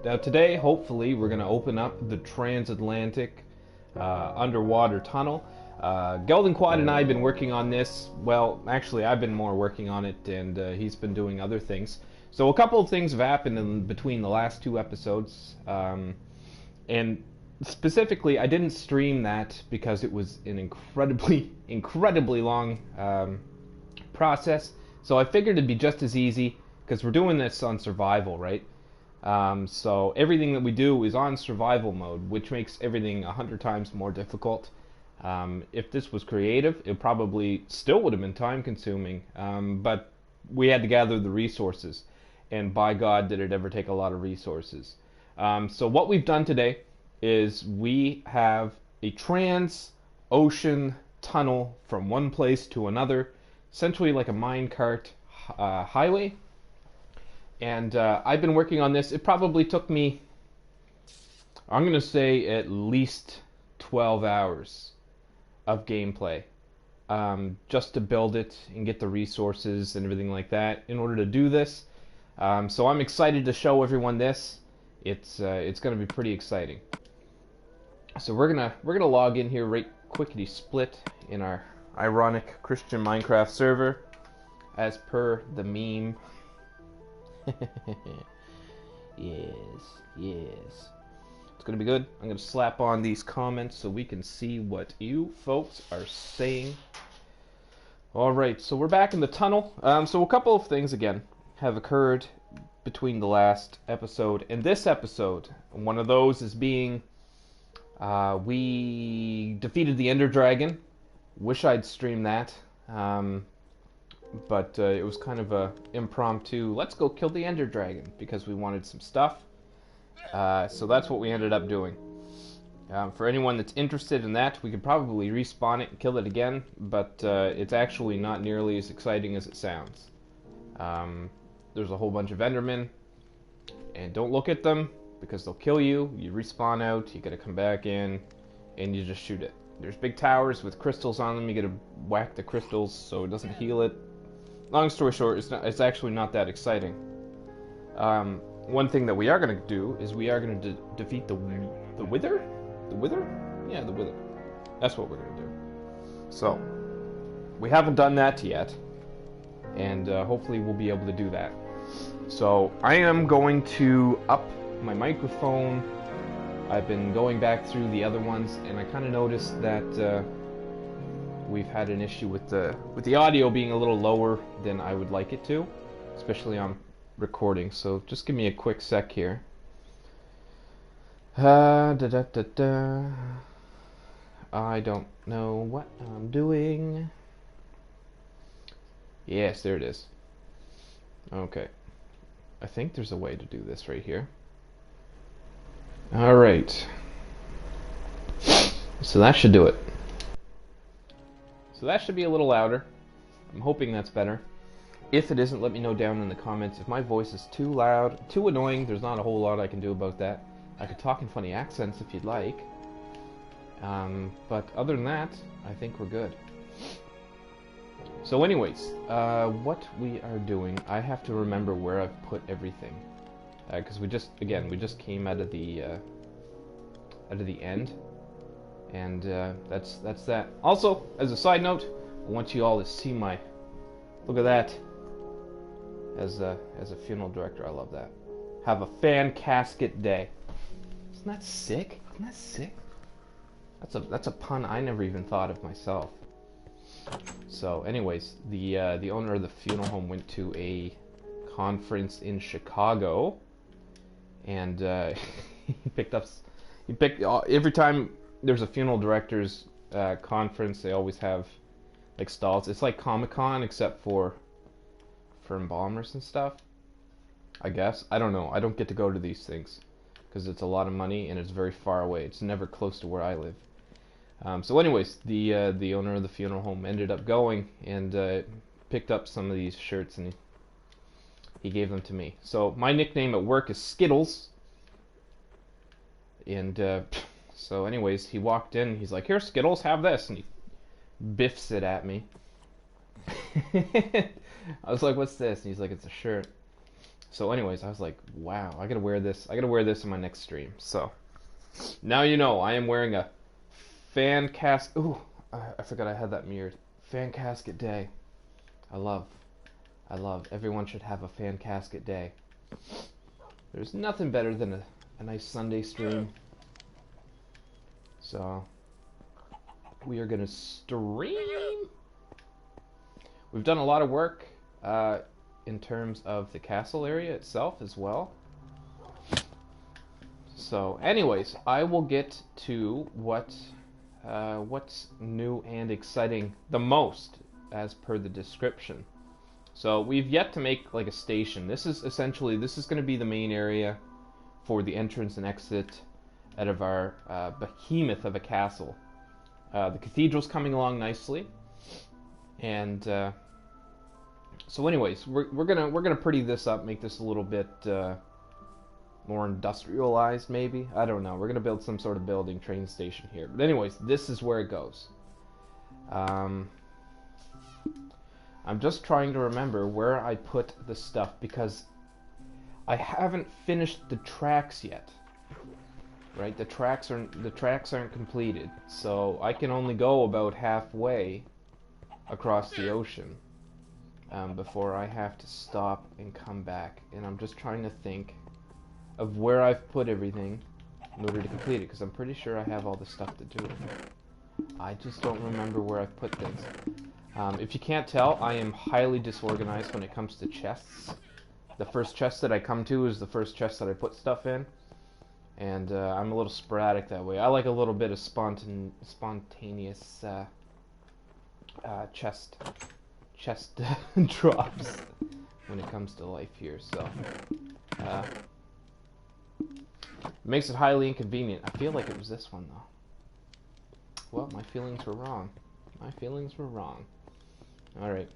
Now today, hopefully, we're going to open up the transatlantic underwater tunnel. Gelden Quad and I have been working on this. Well, actually, I've been more working on it, and he's been doing other things. So a couple of things have happened in between the last two episodes, and specifically, I didn't stream that because it was an incredibly long process. So I figured it'd be just as easy because we're doing this on survival, right? So everything that we do is on survival mode, which makes everything 100 times more difficult. If this was creative, it probably still would have been time consuming, but we had to gather the resources, and by God did it ever take a lot of resources. So what we've done today is we have a trans-ocean tunnel from one place to another, essentially like a minecart highway. And I've been working on this. It probably took me, I'm going to say, at least 12 hours of gameplay just to build it and get the resources and everything like that in order to do this. So I'm excited to show everyone this. It's going to be pretty exciting. So we're gonna log in here right quickly split in our ironic Christian Minecraft server, as per the meme. Yes. It's gonna be good. I'm gonna slap on these comments so we can see what you folks are saying. Alright, so we're back in the tunnel. So a couple of things again have occurred between the last episode and this episode. One of those is being we defeated the Ender Dragon. Wish I'd streamed that. But it was kind of a impromptu, let's go kill the Ender Dragon, because we wanted some stuff. So that's what we ended up doing. For anyone that's interested in that, we could probably respawn it and kill it again, but it's actually not nearly as exciting as it sounds. There's a whole bunch of Endermen, and don't look at them, because they'll kill you. You respawn out, you gotta come back in, and you just shoot it. There's big towers with crystals on them. You gotta whack the crystals so it doesn't heal it. Long story short, it's actually not that exciting. One thing that we are gonna do is we are gonna defeat the Wither? The Wither? Yeah, the Wither. That's what we're gonna do. So, we haven't done that yet, and hopefully we'll be able to do that. So, I am going to up my microphone. I've been going back through the other ones, and I kind of noticed that we've had an issue with the audio being a little lower than I would like it to, especially on recording. So just give me a quick sec here. I don't know what I'm doing. Yes, there it is. Okay. I think there's a way to do this right here. Alright. So that should do it. So that should be a little louder. I'm hoping that's better. If it isn't, let me know down in the comments. If my voice is too loud, too annoying, there's not a whole lot I can do about that. I could talk in funny accents if you'd like. But other than that, I think we're good. So anyways, what we are doing, I have to remember where I've put everything. Because we just came out of the end, and that's that. Also, as a side note, I want you all to see my, look at that. As a funeral director, I love that. Have a fan casket day. Isn't that sick? Isn't that sick? That's a pun I never even thought of myself. So, anyways, the owner of the funeral home went to a conference in Chicago. And he picked every time there's a funeral directors conference, they always have like stalls. It's like Comic-Con except for embalmers and stuff, I guess. I don't know. I don't get to go to these things because it's a lot of money and it's very far away. It's never close to where I live. So anyways, the owner of the funeral home ended up going and picked up some of these shirts, and he gave them to me. So my nickname at work is Skittles. And so anyways, he walked in, he's like, "Here, Skittles, have this." And he biffs it at me. I was like, "What's this?" And he's like, "It's a shirt." So anyways, I was like, wow, I gotta wear this. I gotta wear this in my next stream. So now you know I am wearing a fan casket. Ooh, I forgot I had that mirrored. Fan casket day. I love. Everyone should have a fan casket day. There's nothing better than a nice Sunday stream. So we are gonna stream. We've done a lot of work in terms of the castle area itself as well. So anyways, I will get to what's new and exciting the most as per the description. So we've yet to make like a station. This is going to be the main area for the entrance and exit out of our behemoth of a castle. The cathedral's coming along nicely, and so anyways, we're gonna pretty this up, make this a little bit more industrialized, maybe. I don't know. We're gonna build some sort of building, train station here. But anyways, this is where it goes. I'm just trying to remember where I put the stuff because I haven't finished the tracks yet. Right? The tracks aren't completed, so I can only go about halfway across the ocean before I have to stop and come back. And I'm just trying to think of where I've put everything in order to complete it, because I'm pretty sure I have all the stuff to do it. I just don't remember where I've put things. If you can't tell, I am highly disorganized when it comes to chests. The first chest that I come to is the first chest that I put stuff in. And I'm a little sporadic that way. I like a little bit of spontaneous chest drops when it comes to life here. So it makes it highly inconvenient. I feel like it was this one though. Well, my feelings were wrong. My feelings were wrong. Alright.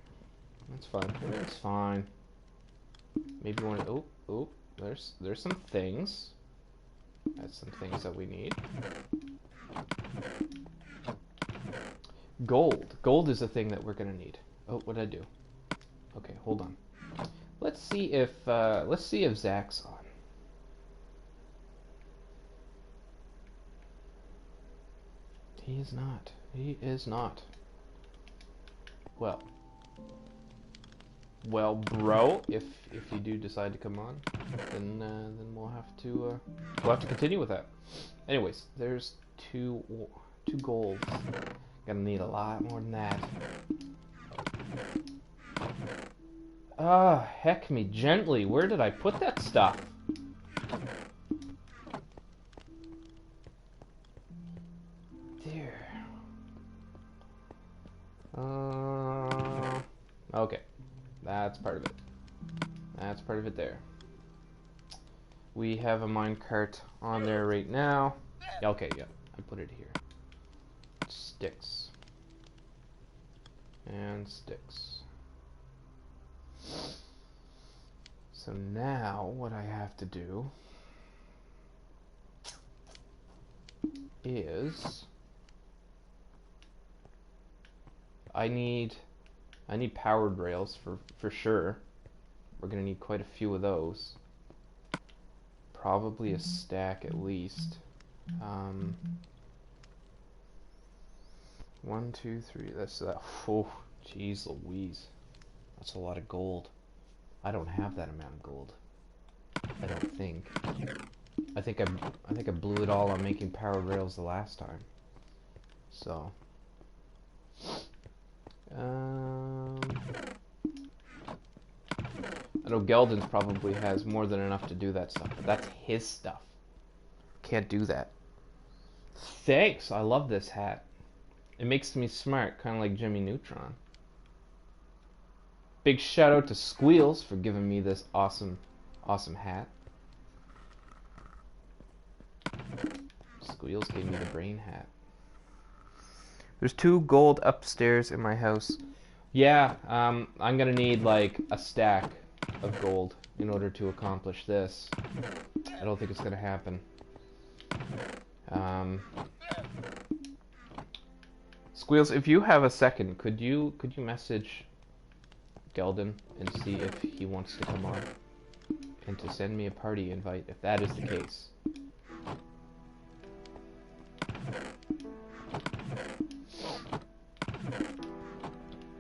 That's fine. That's fine. Maybe one. Oh, there's some things. That's some things that we need. Gold. Gold is a thing that we're gonna need. Oh, what'd I do? Okay, hold on. Let's see if Zach's on. He is not. He is not. Well, bro, if you do decide to come on, then we'll have to continue with that. Anyways, there's two golds. Gonna need a lot more than that. Ah, heck me gently. Where did I put that stuff? There. Okay. That's part of it. That's part of it there. We have a minecart on there right now. Okay, yeah. I put it here. Sticks. And sticks. So now what I have to do is I need powered rails for sure. We're gonna need quite a few of those. Probably a stack at least. 1, 2, 3. That's that. Oh, jeez Louise. That's a lot of gold. I don't have that amount of gold. I don't think. I think I blew it all on making powered rails the last time. So. I know Geldens probably has more than enough to do that stuff, but that's his stuff. Can't do that. Thanks, I love this hat. It makes me smart, kind of like Jimmy Neutron. Big shout out to Squeals for giving me this awesome hat. Squeals gave me the brain hat. There's 2 gold upstairs in my house. Yeah, I'm gonna need like a stack of gold in order to accomplish this. I don't think it's gonna happen. Squeals, if you have a second, could you message Gelden and see if he wants to come on? and to send me a party invite if that is the case.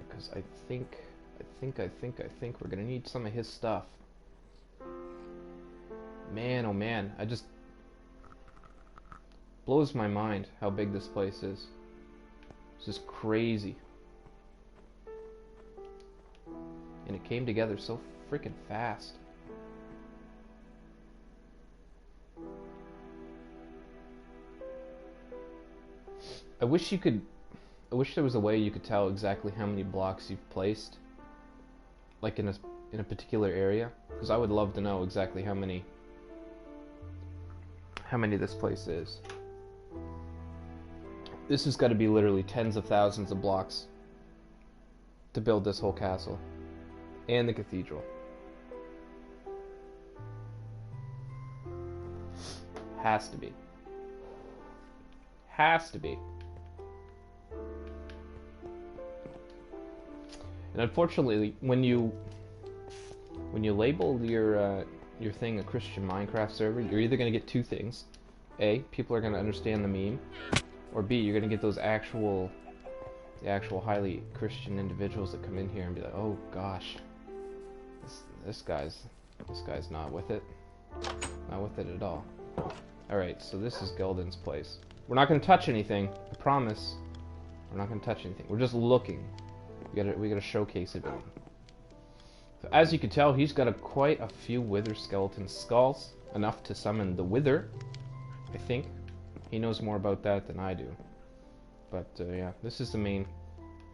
Because I think we're gonna need some of his stuff. Man, oh man, I just blows my mind how big this place is. It's just crazy. And it came together so freaking fast. I wish there was a way you could tell exactly how many blocks you've placed, like in a particular area, because I would love to know exactly how many this place is. This has got to be literally tens of thousands of blocks to build this whole castle and the cathedral. Has to be. Has to be. And unfortunately, when you label your thing a Christian Minecraft server, you're either going to get two things. A, people are going to understand the meme, or B, you're going to get those the actual highly Christian individuals that come in here and be like, "Oh gosh, this guy's not with it. Not with it at all." Alright, so this is Gelden's place. We're not going to touch anything, I promise. We're not going to touch anything. We're just looking. We gotta showcase it. So as you can tell, he's got quite a few wither skeleton skulls, enough to summon the wither. I think he knows more about that than I do. But yeah, this is the main.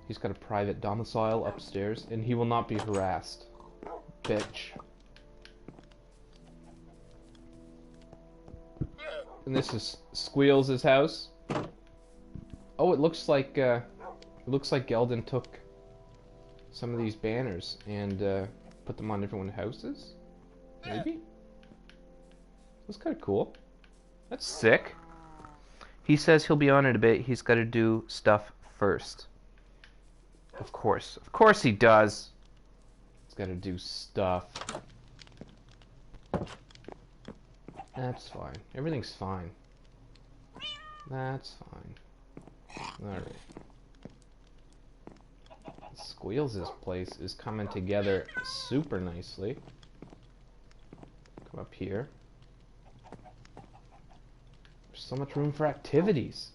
He's got a private domicile upstairs, and he will not be harassed. Bitch. And this is Squeals' house. Oh, it looks like Gelden took some of these banners and put them on everyone's houses. Maybe? That's kind of cool. That's sick. He says he'll be on it a bit. He's got to do stuff first. Of course he does. He's got to do stuff. That's fine. Everything's fine. That's fine. Alright. Squeals' place is coming together super nicely. Come up here. There's so much room for activities.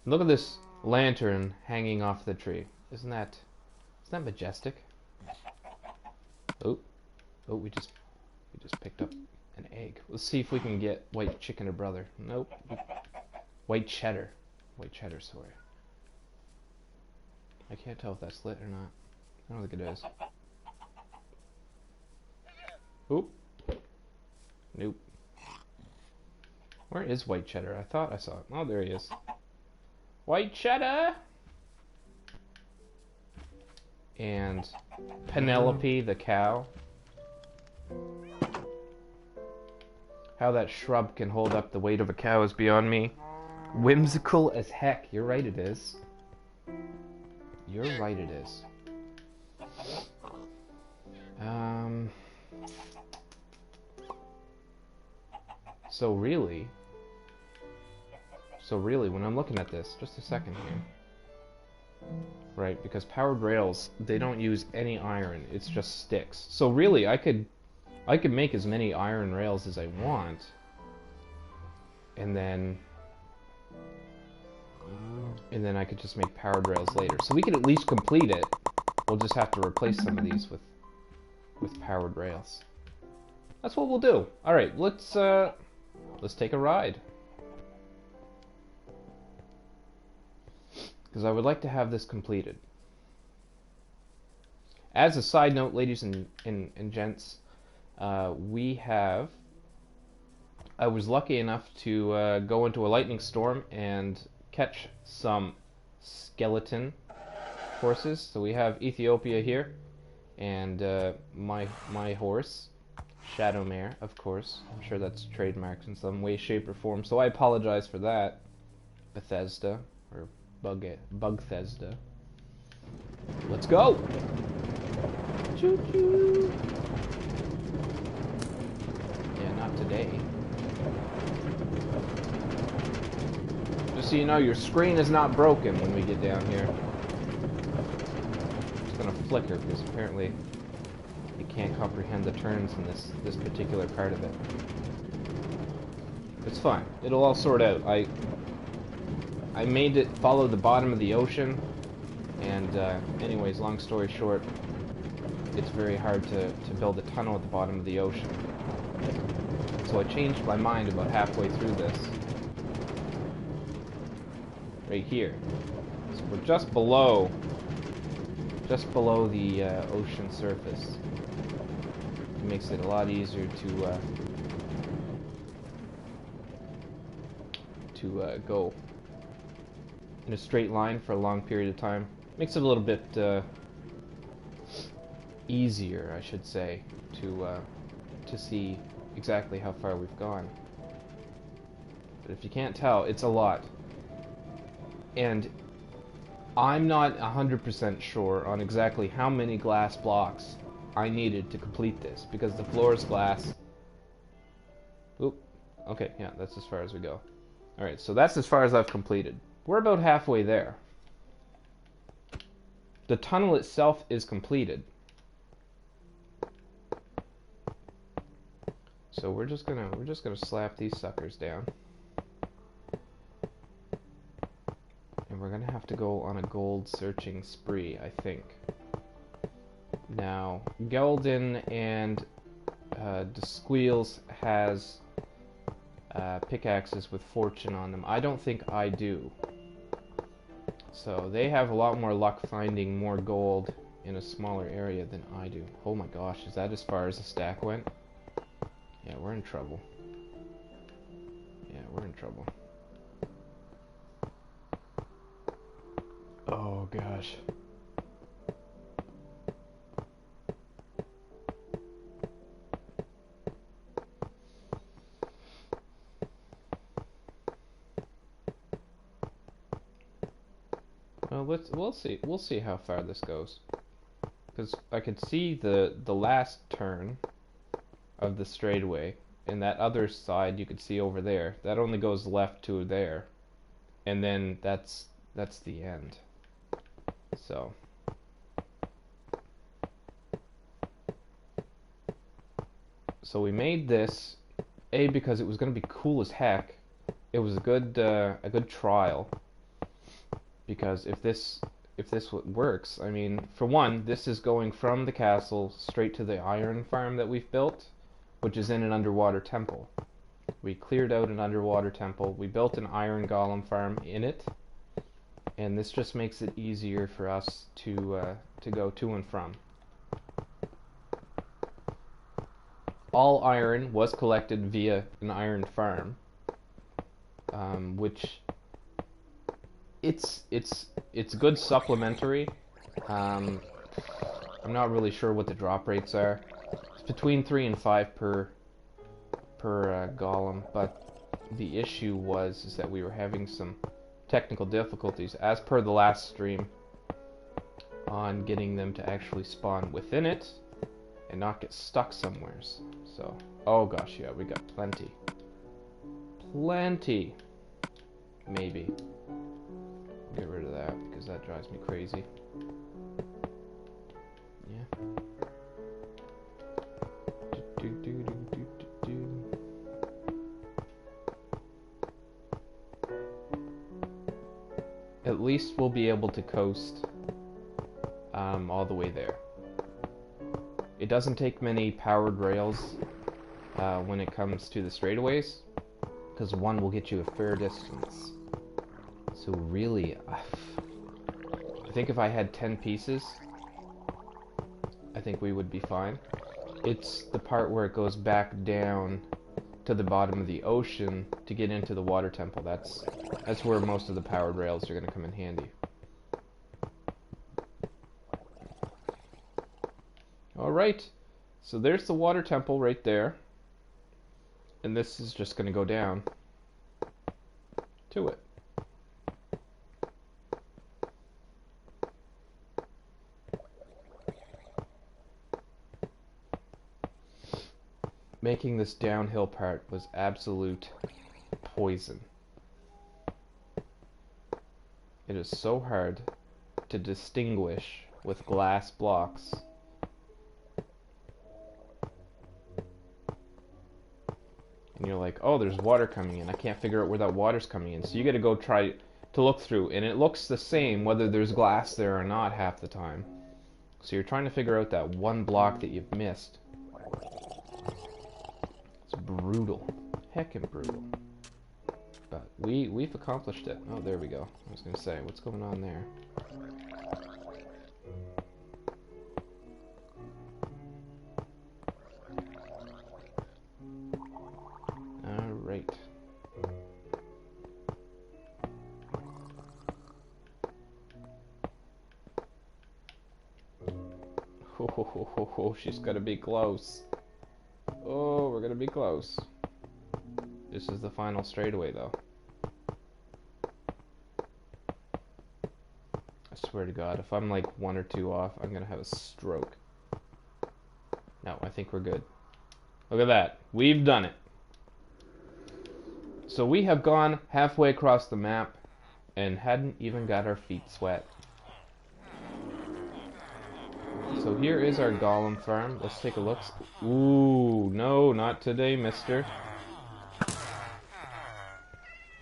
Look at this lantern hanging off the tree. Isn't that majestic? Oh, we just picked up an egg. Let's see if we can get white chicken or brother. Nope. White cheddar. White cheddar, sorry. I can't tell if that's lit or not. I don't think it is. Oop. Nope. Where is white cheddar? I thought I saw it. Oh, there he is. White cheddar! And Penelope the cow. How that shrub can hold up the weight of a cow is beyond me. Whimsical as heck. You're right, it is. You're right, it is. So really, when I'm looking at this, just a second here. Right, because powered rails, they don't use any iron, it's just sticks. So really, I could make as many iron rails as I want, and then I could just make powered rails later. So we could at least complete it. We'll just have to replace some of these with powered rails. That's what we'll do. All right, let's take a ride. Because I would like to have this completed. As a side note, ladies and gents, I was lucky enough to go into a lightning storm and catch some skeleton horses. So we have Ethiopia here, and my horse, Shadowmare, of course. I'm sure that's trademarked in some way, shape, or form. So I apologize for that, Bethesda, or Bugthesda. Let's go! Choo choo! Yeah, not today. Just so you know, your screen is not broken when we get down here. It's gonna flicker because apparently it can't comprehend the turns in this particular part of it. It's fine. It'll all sort out. I made it follow the bottom of the ocean, and anyways, long story short, it's very hard to build a tunnel at the bottom of the ocean. So I changed my mind about halfway through this. Right here. So we're just below the ocean surface. It makes it a lot easier to go in a straight line for a long period of time. Makes it a little bit easier, I should say, to see exactly how far we've gone. But if you can't tell, it's a lot. And I'm not 100% sure on exactly how many glass blocks I needed to complete this, because the floor is glass. Oop. Okay, yeah, that's as far as we go. Alright, so that's as far as I've completed. We're about halfway there. The tunnel itself is completed. So we're just gonna slap these suckers down. And we're gonna have to go on a gold searching spree, I think. Now, Gelden and Desqueals has pickaxes with fortune on them. I don't think I do. So they have a lot more luck finding more gold in a smaller area than I do. Oh my gosh, is that as far as the stack went? Yeah, we're in trouble. Yeah, we're in trouble. Oh gosh. Well, we'll see how far this goes. Because I could see the last turn of the straightaway, and that other side you could see over there. That only goes left to there, and then that's the end. So we made this because it was going to be cool as heck. It was a good trial, because if this works, I mean, for one, this is going from the castle straight to the iron farm that we've built, which is in an underwater temple. We cleared out an underwater temple, we built an iron golem farm in it, and this just makes it easier for us to go to and from. All iron was collected via an iron farm, which it's good supplementary. I'm not really sure what the drop rates are. It's between 3 and 5 per golem, but the issue is that we were having some technical difficulties, as per the last stream, on getting them to actually spawn within it and not get stuck somewheres. So, oh gosh, yeah, we got plenty. Maybe. Get rid of that because that drives me crazy. Yeah. At least we'll be able to coast all the way there. It doesn't take many powered rails when it comes to the straightaways, because one will get you a fair distance. So really, I think if I had 10 pieces, I think we would be fine. It's the part where it goes back down to the bottom of the ocean to get into the water temple. That's where most of the powered rails are going to come in handy. Alright, so there's the water temple right there. And this is just going to go down to it. Making this downhill part was absolute poison. It is so hard to distinguish with glass blocks. And you're like, oh, there's water coming in. I can't figure out where that water's coming in. So you gotta go try to look through. And it looks the same whether there's glass there or not half the time. So you're trying to figure out that one block that you've missed. It's brutal. Heckin' brutal. But we've accomplished it. Oh, there we go. I was gonna say, what's going on there? Alright. Oh, she's gonna be close. Oh, we're gonna be close. This is the final straightaway, though. I swear to God, if I'm like 1 or 2 off, I'm gonna have a stroke. No, I think we're good. Look at that. We've done it. So we have gone halfway across the map and hadn't even got our feet wet. So here is our golem farm. Let's take a look. Ooh, no, not today, mister.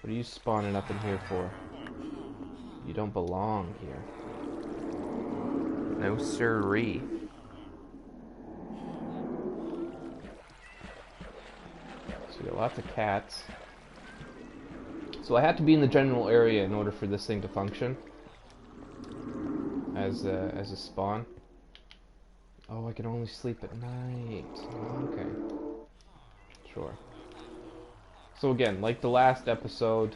What are you spawning up in here for? You don't belong here. No siree. So we got lots of cats. So I had to be in the general area in order for this thing to function as a spawn. Oh, I can only sleep at night. Okay. Sure. So again, like the last episode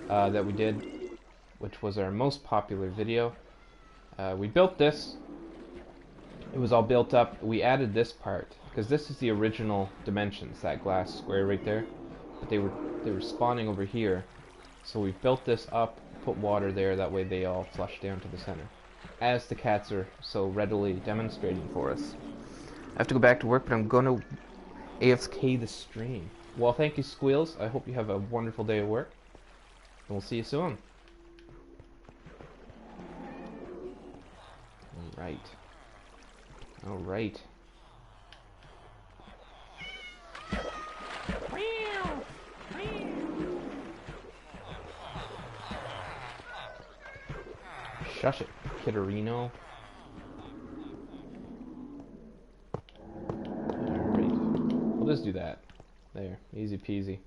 that we did, which was our most popular video, we built this. It was all built up. We added this part because this is the original dimensions, that glass square right there. But they were spawning over here. So we built this up, put water there, that way they all flush down to the center. As the cats are so readily demonstrating for us. I have to go back to work, but I'm going to AFK the stream. Well, thank you, Squeals. I hope you have a wonderful day at work. And we'll see you soon. Alright. Alright. Shush it, Kitterino. Alright. We'll just do that. There. Easy peasy.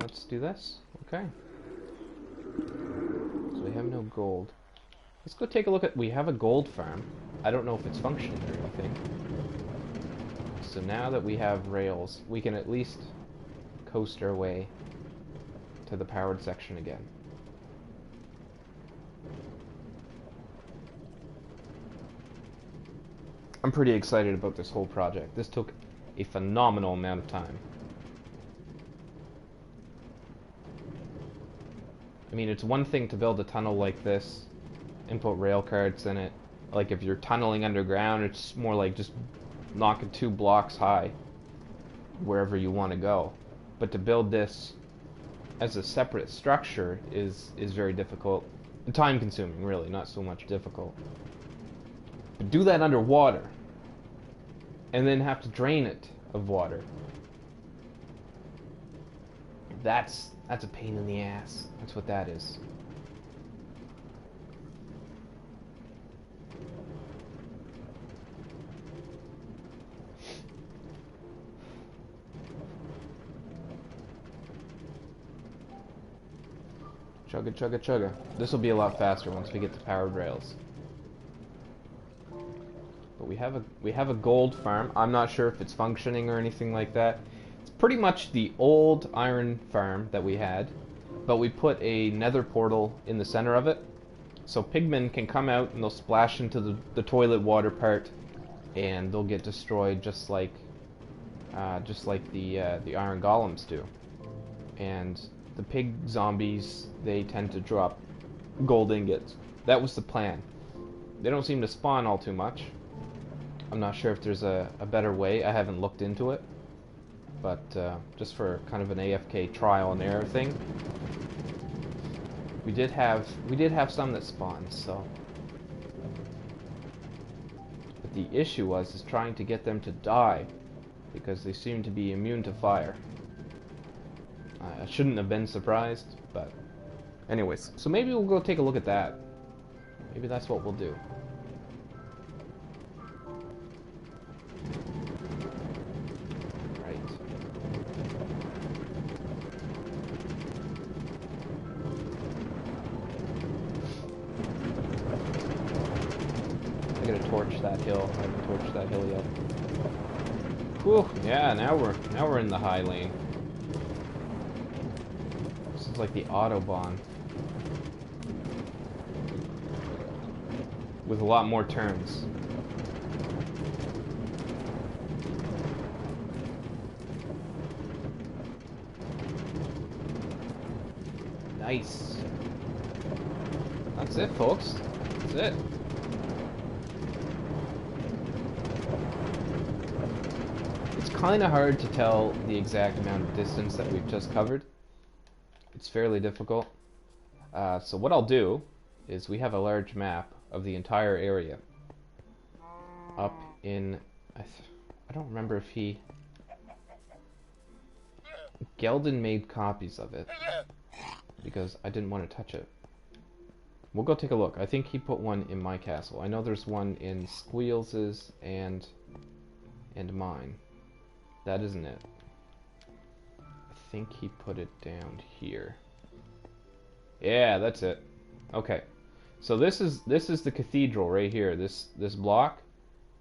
Let's do this. Okay. So we have no gold. Let's go take a look at... We have a gold farm. I don't know if it's functioning or anything. So now that we have rails, we can at least coast our way to the powered section again. I'm pretty excited about this whole project. This took a phenomenal amount of time. I mean, it's one thing to build a tunnel like this and put rail carts in it. Like if you're tunneling underground, it's more like just knocking 2 blocks high wherever you want to go. But to build this as a separate structure is very difficult. And time consuming, really, not so much difficult. But do that underwater and then have to drain it of water. That's a pain in the ass. That's what that is. Chugga chugga chugga. This will be a lot faster once we get to powered rails. But we have a gold farm. I'm not sure if it's functioning or anything like that. It's pretty much the old iron farm that we had, but we put a nether portal in the center of it, so pigmen can come out and they'll splash into the toilet water part, and they'll get destroyed just like the iron golems do. And the pig zombies, they tend to drop gold ingots. That was the plan. They don't seem to spawn all too much. I'm not sure if there's a better way. I haven't looked into it. But just for kind of an AFK trial and error thing, we did have some that spawned. So, but the issue is trying to get them to die because they seem to be immune to fire. I shouldn't have been surprised, but anyways. So maybe we'll go take a look at that. Maybe that's what we'll do. I gotta torch that hill. I haven't torched that hill yet. Whew, yeah, now we're in the high lane. This is like the Autobahn. With a lot more turns. Nice. That's it, folks. That's it. It's kind of hard to tell the exact amount of distance that we've just covered. It's fairly difficult. So what I'll do is we have a large map of the entire area up in... I don't remember if he... Geldon made copies of it because I didn't want to touch it. We'll go take a look. I think he put one in my castle. I know there's one in Squeals's and mine. That isn't it. I think he put it down here. Yeah, that's it. Okay. So this is the cathedral right here. This block,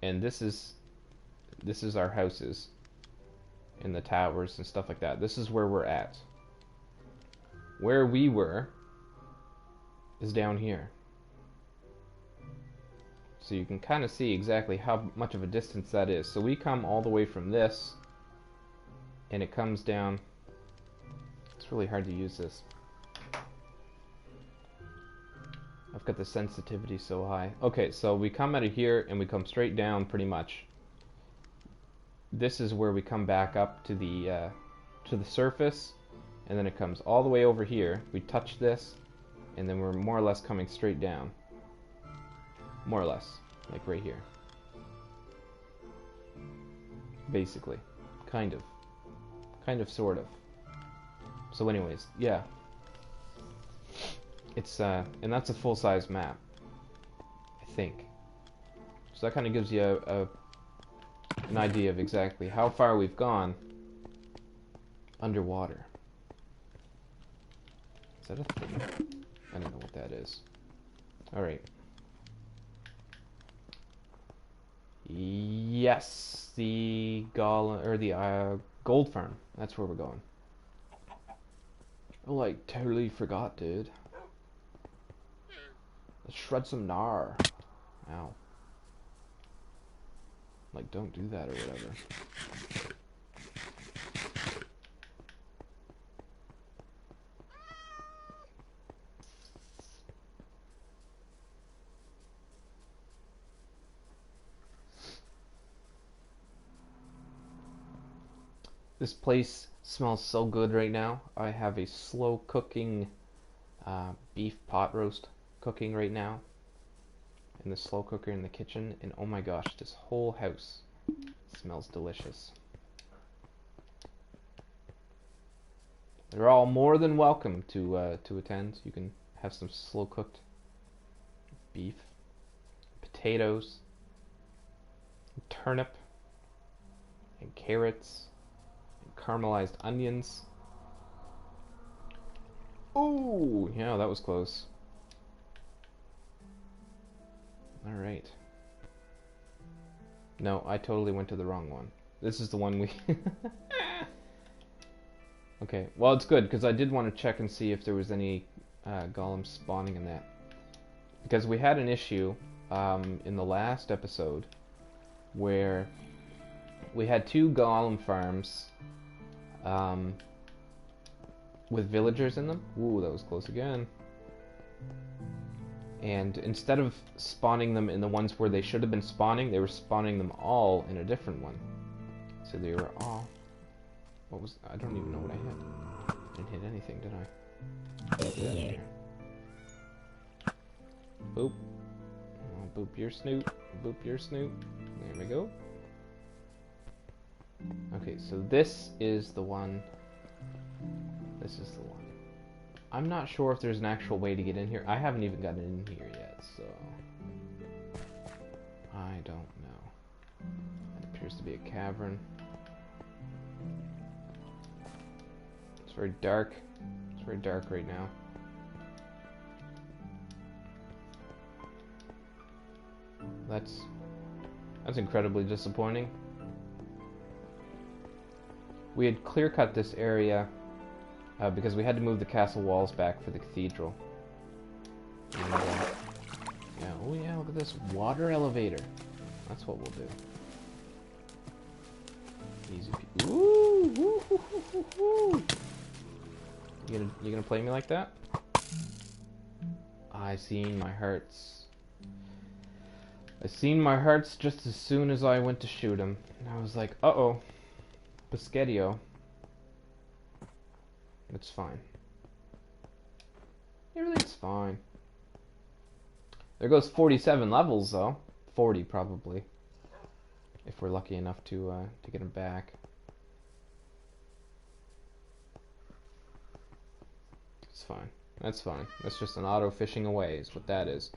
and this is our houses and the towers and stuff like that. This is where we're at. Where we were is down here. So you can kind of see exactly how much of a distance that is. So we come all the way from this, and it comes down. It's really hard to use this. I've got the sensitivity so high. Okay, so we come out of here and we come straight down pretty much. This is where we come back up to the surface, and then it comes all the way over here. We touch this, and then we're more or less coming straight down. More or less, like right here. Basically, kind of, sort of. So anyways, yeah. It's and that's a full-size map, I think. So that kind of gives you an idea of exactly how far we've gone underwater. Is that a thing? I don't know what that is. All right. Yes, the gold farm. That's where we're going. Oh, like totally forgot, dude. Let's shred some gnar. Ow. Like, don't do that or whatever. This place smells so good right now. I have a slow cooking beef pot roast cooking right now in the slow cooker in the kitchen, and oh my gosh, this whole house smells delicious. They're all more than welcome to attend. You can have some slow cooked beef, potatoes, turnip, and carrots, and caramelized onions. Ooh, yeah, that was close. Alright. No, I totally went to the wrong one. This is the one we... Okay, well it's good, because I did want to check and see if there was any golems spawning in that. Because we had an issue in the last episode where we had 2 golem farms with villagers in them. Ooh, that was close again. And instead of spawning them in the ones where they should have been spawning, they were spawning them all in a different one. So they were all... What was... I don't even know what I hit. I didn't hit anything, did I? Boop. Oh, boop your snoot. Boop your snoot. There we go. Okay, so this is the one. This is the one. I'm not sure if there's an actual way to get in here. I haven't even gotten in here yet, so... I don't know. It appears to be a cavern. It's very dark. It's very dark right now. That's incredibly disappointing. We had clear-cut this area because we had to move the castle walls back for the cathedral. And, yeah, oh yeah, look at this water elevator. That's what we'll do. Easy. Ooh, woo, hoo, hoo, hoo, hoo. You gonna play me like that? I seen my hearts. I seen my hearts just as soon as I went to shoot him. And I was like, uh-oh. Biscottio. It's fine. Everything's fine. There goes 47 levels, though. 40, probably. If we're lucky enough to get him back. It's fine. That's fine. That's just an auto fishing away, is what that is.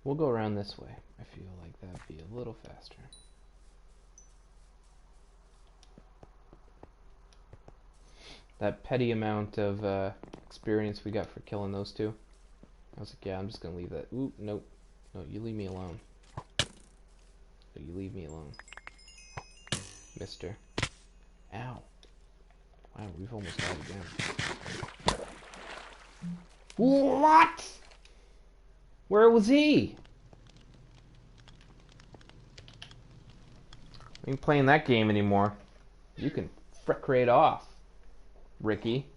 We'll go around this way. I feel like that'd be a little faster. That petty amount of experience we got for killing those two. I was like, yeah, I'm just gonna leave that. Ooh, nope. No, you leave me alone. No, you leave me alone. Mister. Ow. Wow, we've almost died again. What? Where was he? I ain't playing that game anymore. You can frick right off, Ricky.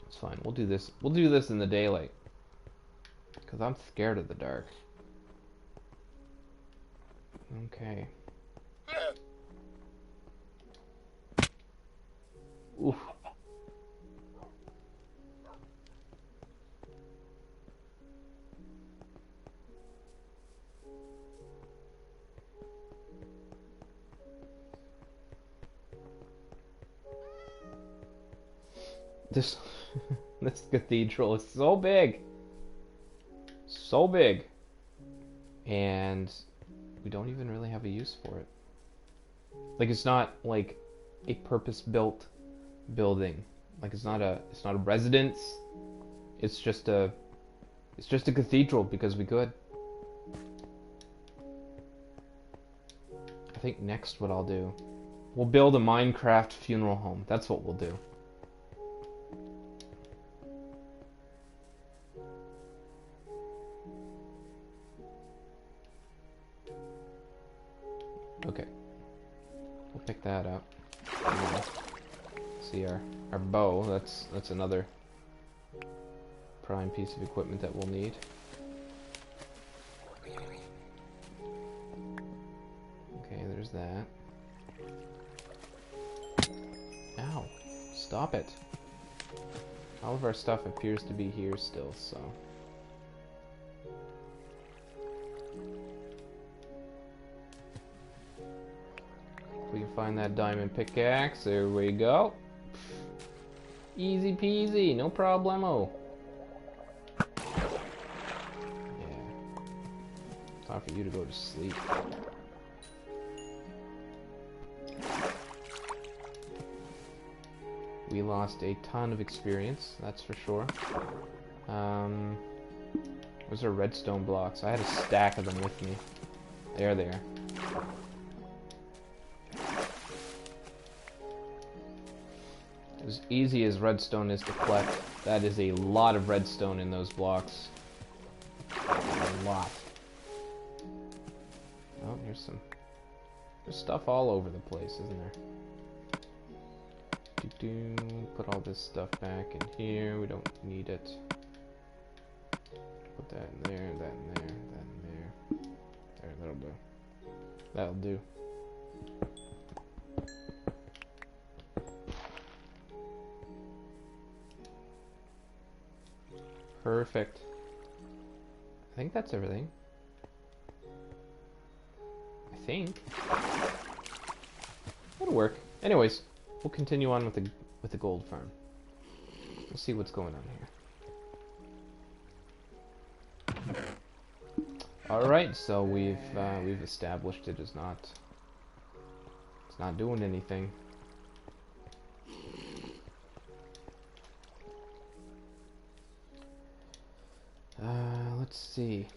It's fine. We'll do this. We'll do this in the daylight. Because I'm scared of the dark. Okay. Oof. This this cathedral is so big. So big. And we don't even really have a use for it. Like, it's not like a purpose-built building. Like, it's not a residence. It's just a cathedral because we could. I think next what I'll do, we'll build a Minecraft funeral home. That's what we'll do. Okay. We'll pick that up. See our bow, that's another prime piece of equipment that we'll need. Okay, there's that. Ow. Stop it. All of our stuff appears to be here still, so... we can find that diamond pickaxe. There we go. Easy peasy, no problemo. Yeah. Time for you to go to sleep. We lost a ton of experience, that's for sure. Those are redstone blocks. I had a stack of them with me. There they are. As easy as redstone is to collect, that is a lot of redstone in those blocks. A lot. Oh, there's stuff all over the place, isn't there? Put all this stuff back in here. We don't need it. Put that in there, that in there, that in there. There, that'll do. That'll do. Perfect. I think that's everything. I think. That'll work. Anyways, we'll continue on with the gold farm. We'll see what's going on here. All right, so we've established it is not. It's not doing anything. Let's see.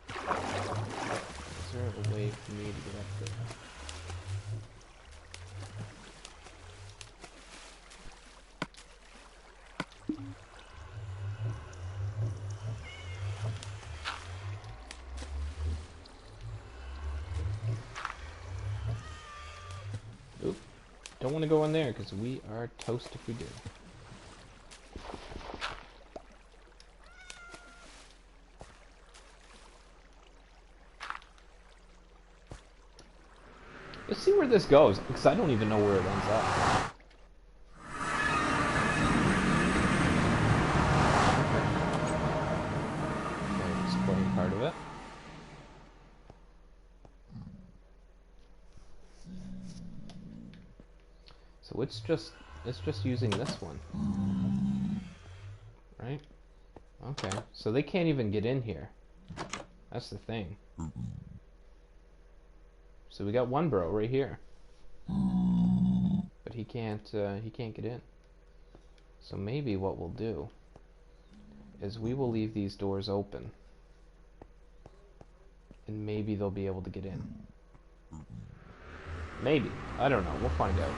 Is there a way for me to get up there? Oop. Don't want to go in there because we are toast if we do. Let's see where this goes, because I don't even know where it ends up. Okay, exploring part of it. So it's just using this one. Right? Okay. So they can't even get in here. That's the thing. So we got one bro right here. But he can't get in. So maybe what we'll do is we will leave these doors open. And maybe they'll be able to get in. Maybe. I don't know. We'll find out.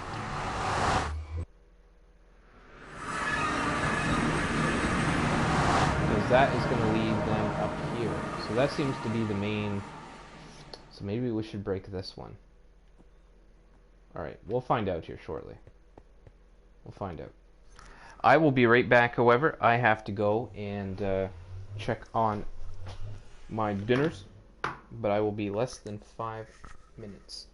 Because that is going to lead them up here. So that seems to be the main... So maybe we should break this one. Alright, we'll find out here shortly. We'll find out. I will be right back, however. I have to go and check on my dinners. But I will be less than 5 minutes.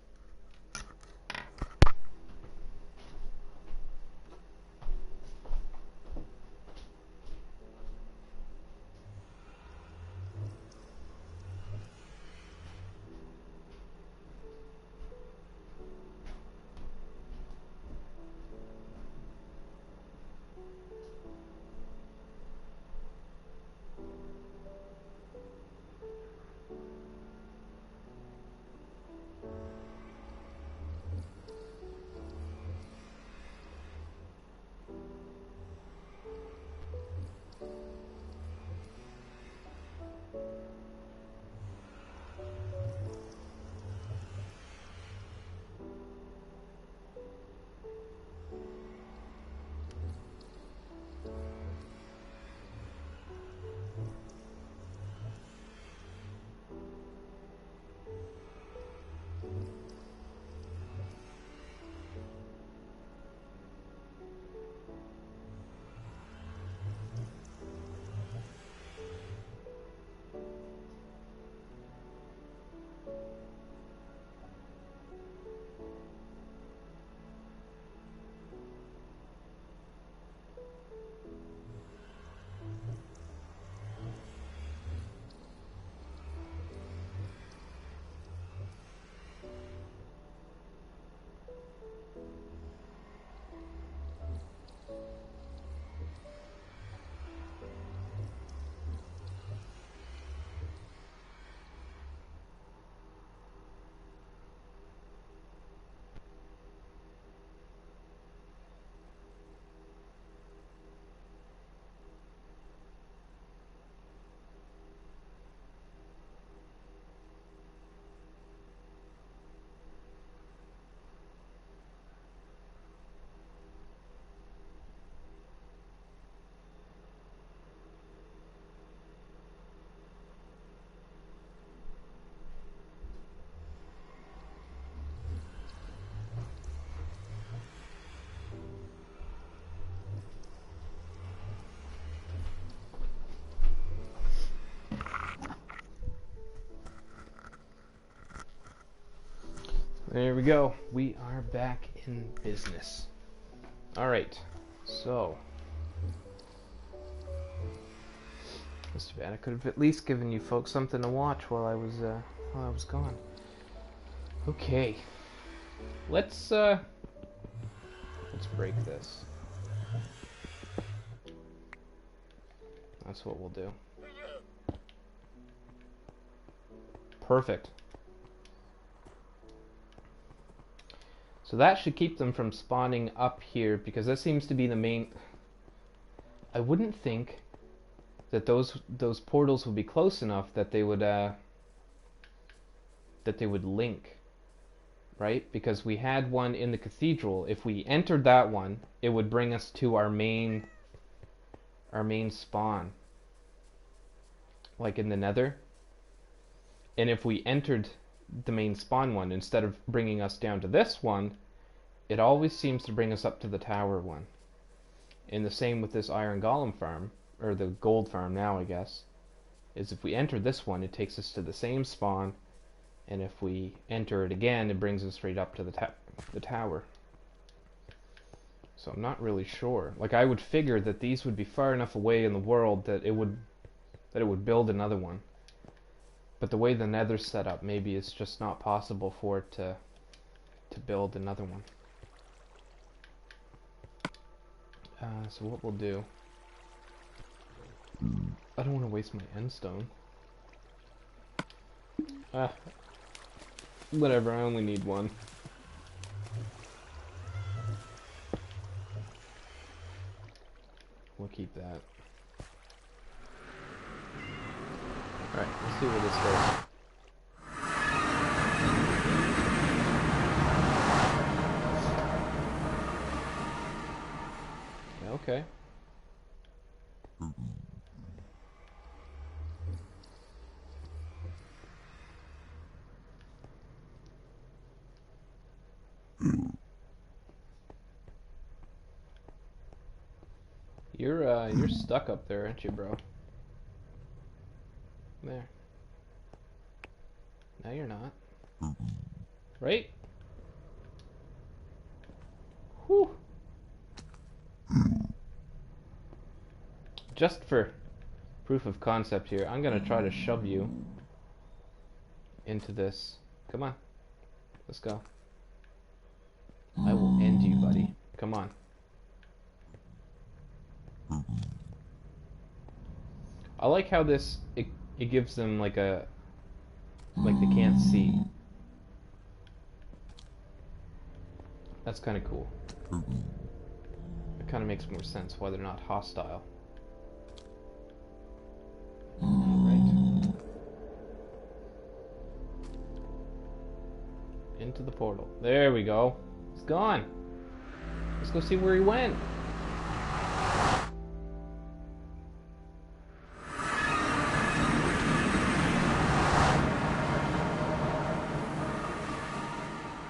There we go. We are back in business. Alright, so. That's too bad. I could have at least given you folks something to watch while I was gone. Okay. Let's break this. That's what we'll do. Perfect. So that should keep them from spawning up here, because that seems to be the main... I wouldn't think that those portals would be close enough that they would link, right? Because we had one in the cathedral. If we entered that one, it would bring us to our main spawn, like in the Nether. And if we entered the main spawn one, instead of bringing us down to this one, it always seems to bring us up to the tower one. And the same with this iron golem farm, or the gold farm now, I guess, is if we enter this one, it takes us to the same spawn, and if we enter it again, it brings us straight up to the tower. So I'm not really sure. Like, I would figure that these would be far enough away in the world that it would build another one. But the way the Nether's set up, maybe it's just not possible for it to build another one. So what we'll do... I don't want to waste my end stone. Whatever, I only need one. We'll keep that. Alright, let's see where this goes. Okay. You're stuck up there, aren't you, bro? There. No, you're not. Right? Whew. Just for proof of concept here, I'm gonna try to shove you into this. Come on. Let's go. I will end you, buddy. Come on. I like how this it gives them like they can't see. That's kind of cool. It kind of makes more sense why they're not hostile. Right. Into the portal. There we go. He's gone. Let's go see where he went.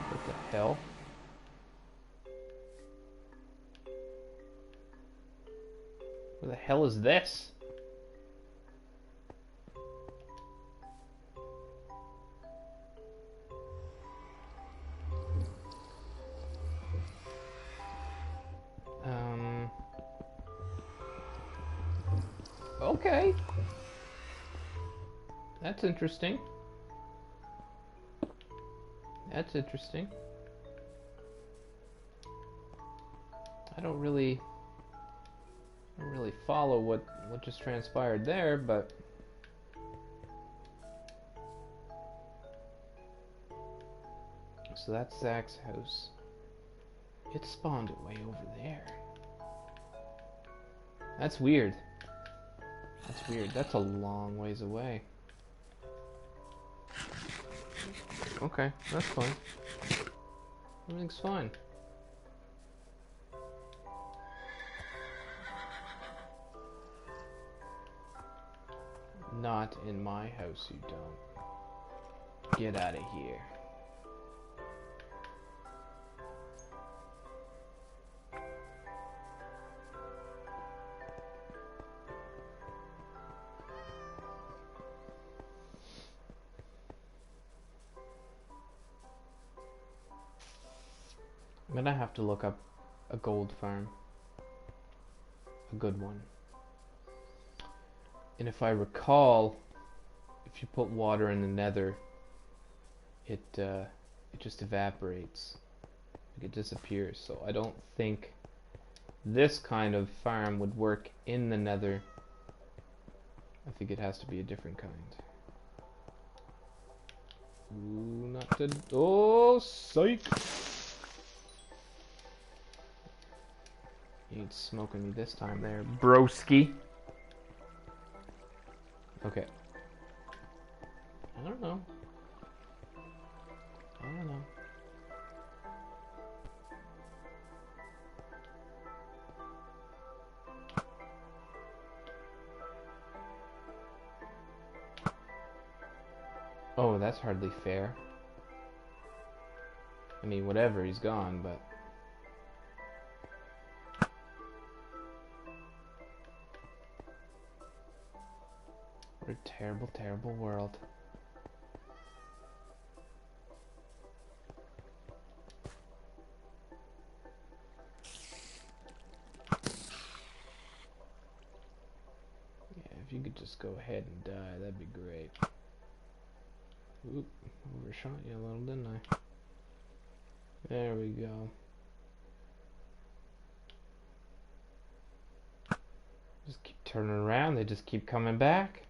What the hell? Where the hell is this? Okay. That's interesting. That's interesting. I don't really follow what just transpired there, but so that's Zach's house. It spawned way over there. That's weird. That's weird. That's a long ways away. Okay, that's fine. Everything's fine. Not in my house, you don't. Get out of here. gonna have to look up a gold farm. A good one. And if I recall, if you put water in the nether, it just evaporates. Like it disappears. So I don't think this kind of farm would work in the nether. I think it has to be a different kind. Ooh, not the... Oh, psych! You ain't smoking me this time there, broski. Okay. I don't know. I don't know. Oh, that's hardly fair. I mean, whatever, he's gone, but... What a terrible, terrible world. Yeah, if you could just go ahead and die, that'd be great. Oop, overshot you a little, didn't I? There we go. Just keep turning around, they just keep coming back.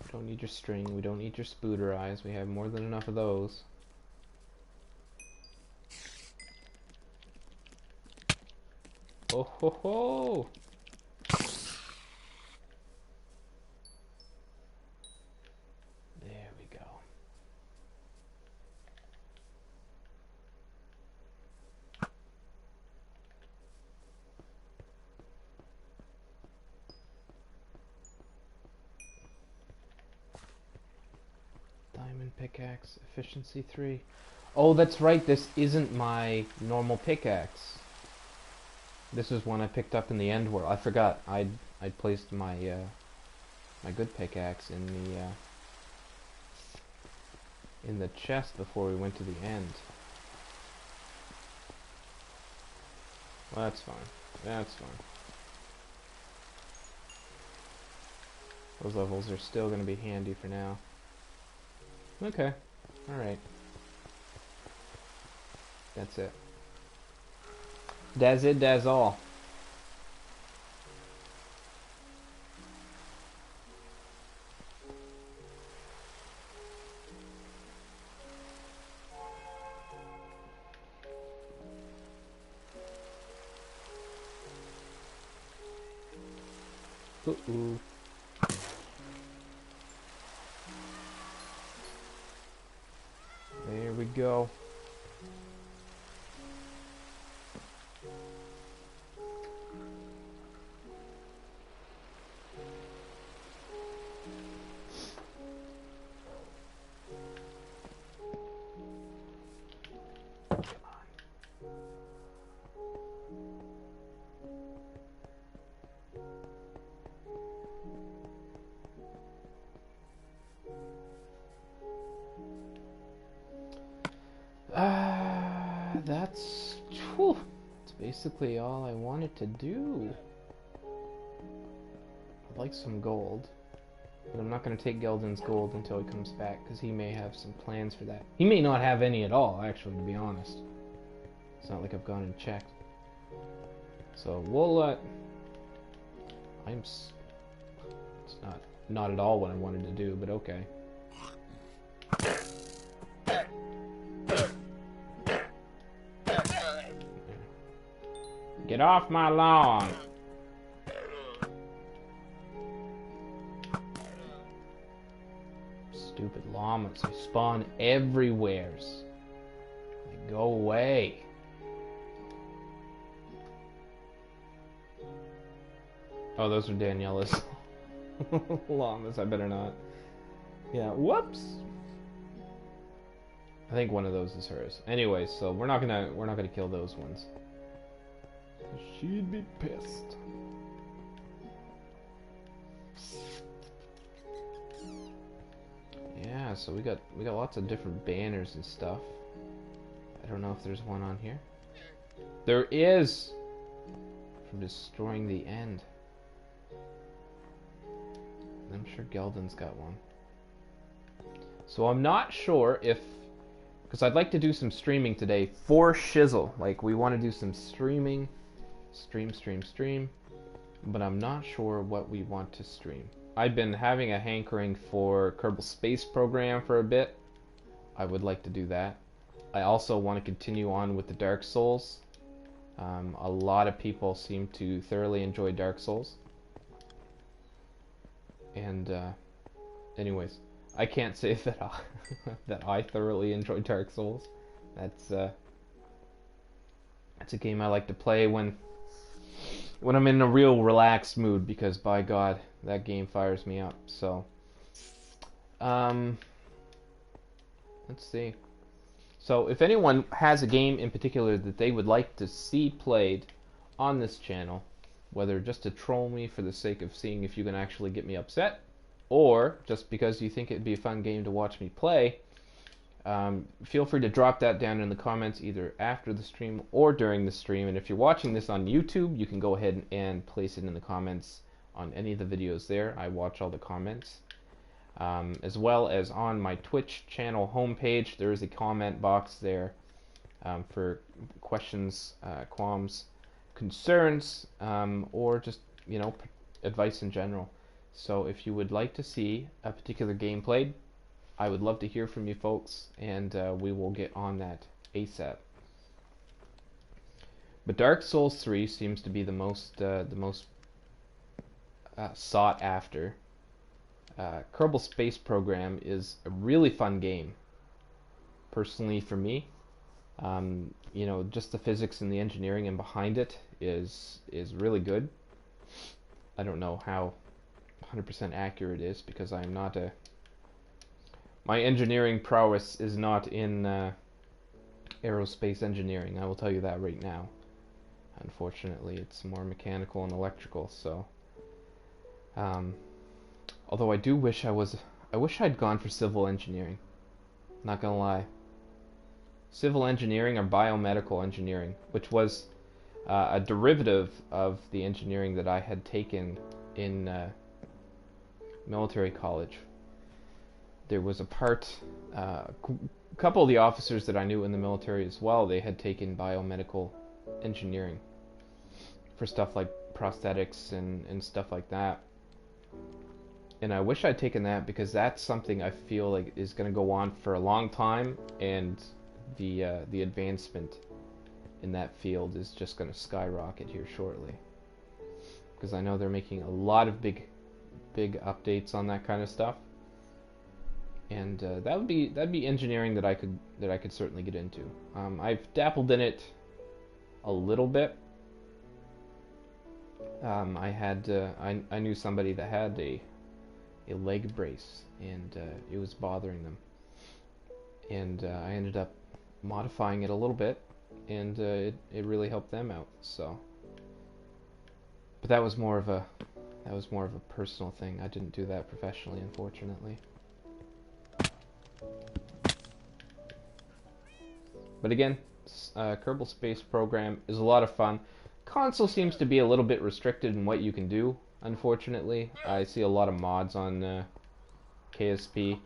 We don't need your string, we don't need your spooter eyes, we have more than enough of those. Oh ho ho! There we go. Diamond pickaxe, efficiency 3. Oh, that's right, this isn't my normal pickaxe. This is one I picked up in the end world. I forgot. I'd placed my my good pickaxe in the chest before we went to the end. Well, that's fine. That's fine. Those levels are still going to be handy for now. Okay. Alright. That's it. That's it, that's all. Uh-oh. There we go. That's basically all I wanted to do. I'd like some gold, but I'm not going to take Geldin's gold until he comes back, because he may have some plans for that. He may not have any at all, actually, to be honest. It's not like I've gone and checked. So we'll it's not at all what I wanted to do, but okay. Get off my lawn! Stupid llamas, they spawn everywheres. They go away. Oh, those are Daniela's llamas, I better not. Yeah, whoops! I think one of those is hers. Anyway, so we're not gonna kill those ones. She'd be pissed. Yeah, yeah, so we got lots of different banners and stuff. I don't know if there's one on here. There is! From destroying the end. I'm sure Geldon's got one. So I'm not sure if... Because I'd like to do some streaming today for Shizzle. Like, we want to do some streaming. Stream. But I'm not sure what we want to stream. I've been having a hankering for Kerbal Space Program for a bit. I would like to do that. I also want to continue on with the Dark Souls. A lot of people seem to thoroughly enjoy Dark Souls. And, anyways, I can't say that that I thoroughly enjoy Dark Souls. That's a game I like to play when I'm in a real relaxed mood, because by God, that game fires me up. So, let's see. So, if anyone has a game in particular that they would like to see played on this channel, whether just to troll me for the sake of seeing if you can actually get me upset, or just because you think it'd be a fun game to watch me play, feel free to drop that down in the comments either after the stream or during the stream. And if you're watching this on YouTube, you can go ahead and place it in the comments on any of the videos there. I watch all the comments. As well as on my Twitch channel homepage, there is a comment box there for questions, qualms, concerns, or just, you know, advice in general. So if you would like to see a particular game played, I would love to hear from you folks, and we will get on that ASAP. But Dark Souls 3 seems to be the most sought after. Kerbal Space Program is a really fun game, personally for me. You know, just the physics and the engineering and behind it is really good. I don't know how 100% accurate it is, because I'm not a... My engineering prowess is not in aerospace engineering, I will tell you that right now. Unfortunately, it's more mechanical and electrical, so... although I do wish I wish I'd gone for civil engineering. Not gonna lie. Civil engineering or biomedical engineering, which was a derivative of the engineering that I had taken in military college. There was a part, a couple of the officers that I knew in the military as well, they had taken biomedical engineering for stuff like prosthetics and stuff like that. And I wish I'd taken that, because that's something I feel like is going to go on for a long time, and the advancement in that field is just going to skyrocket here shortly. Because I know they're making a lot of big updates on that kind of stuff, and that'd be engineering that I could certainly get into. I've dabbled in it a little bit. I knew somebody that had a leg brace, and it was bothering them, and I ended up modifying it a little bit, and it really helped them out. So, but that was more of a personal thing. I didn't do that professionally, unfortunately. But again, Kerbal Space Program is a lot of fun. Console seems to be a little bit restricted in what you can do, unfortunately. I see a lot of mods on KSP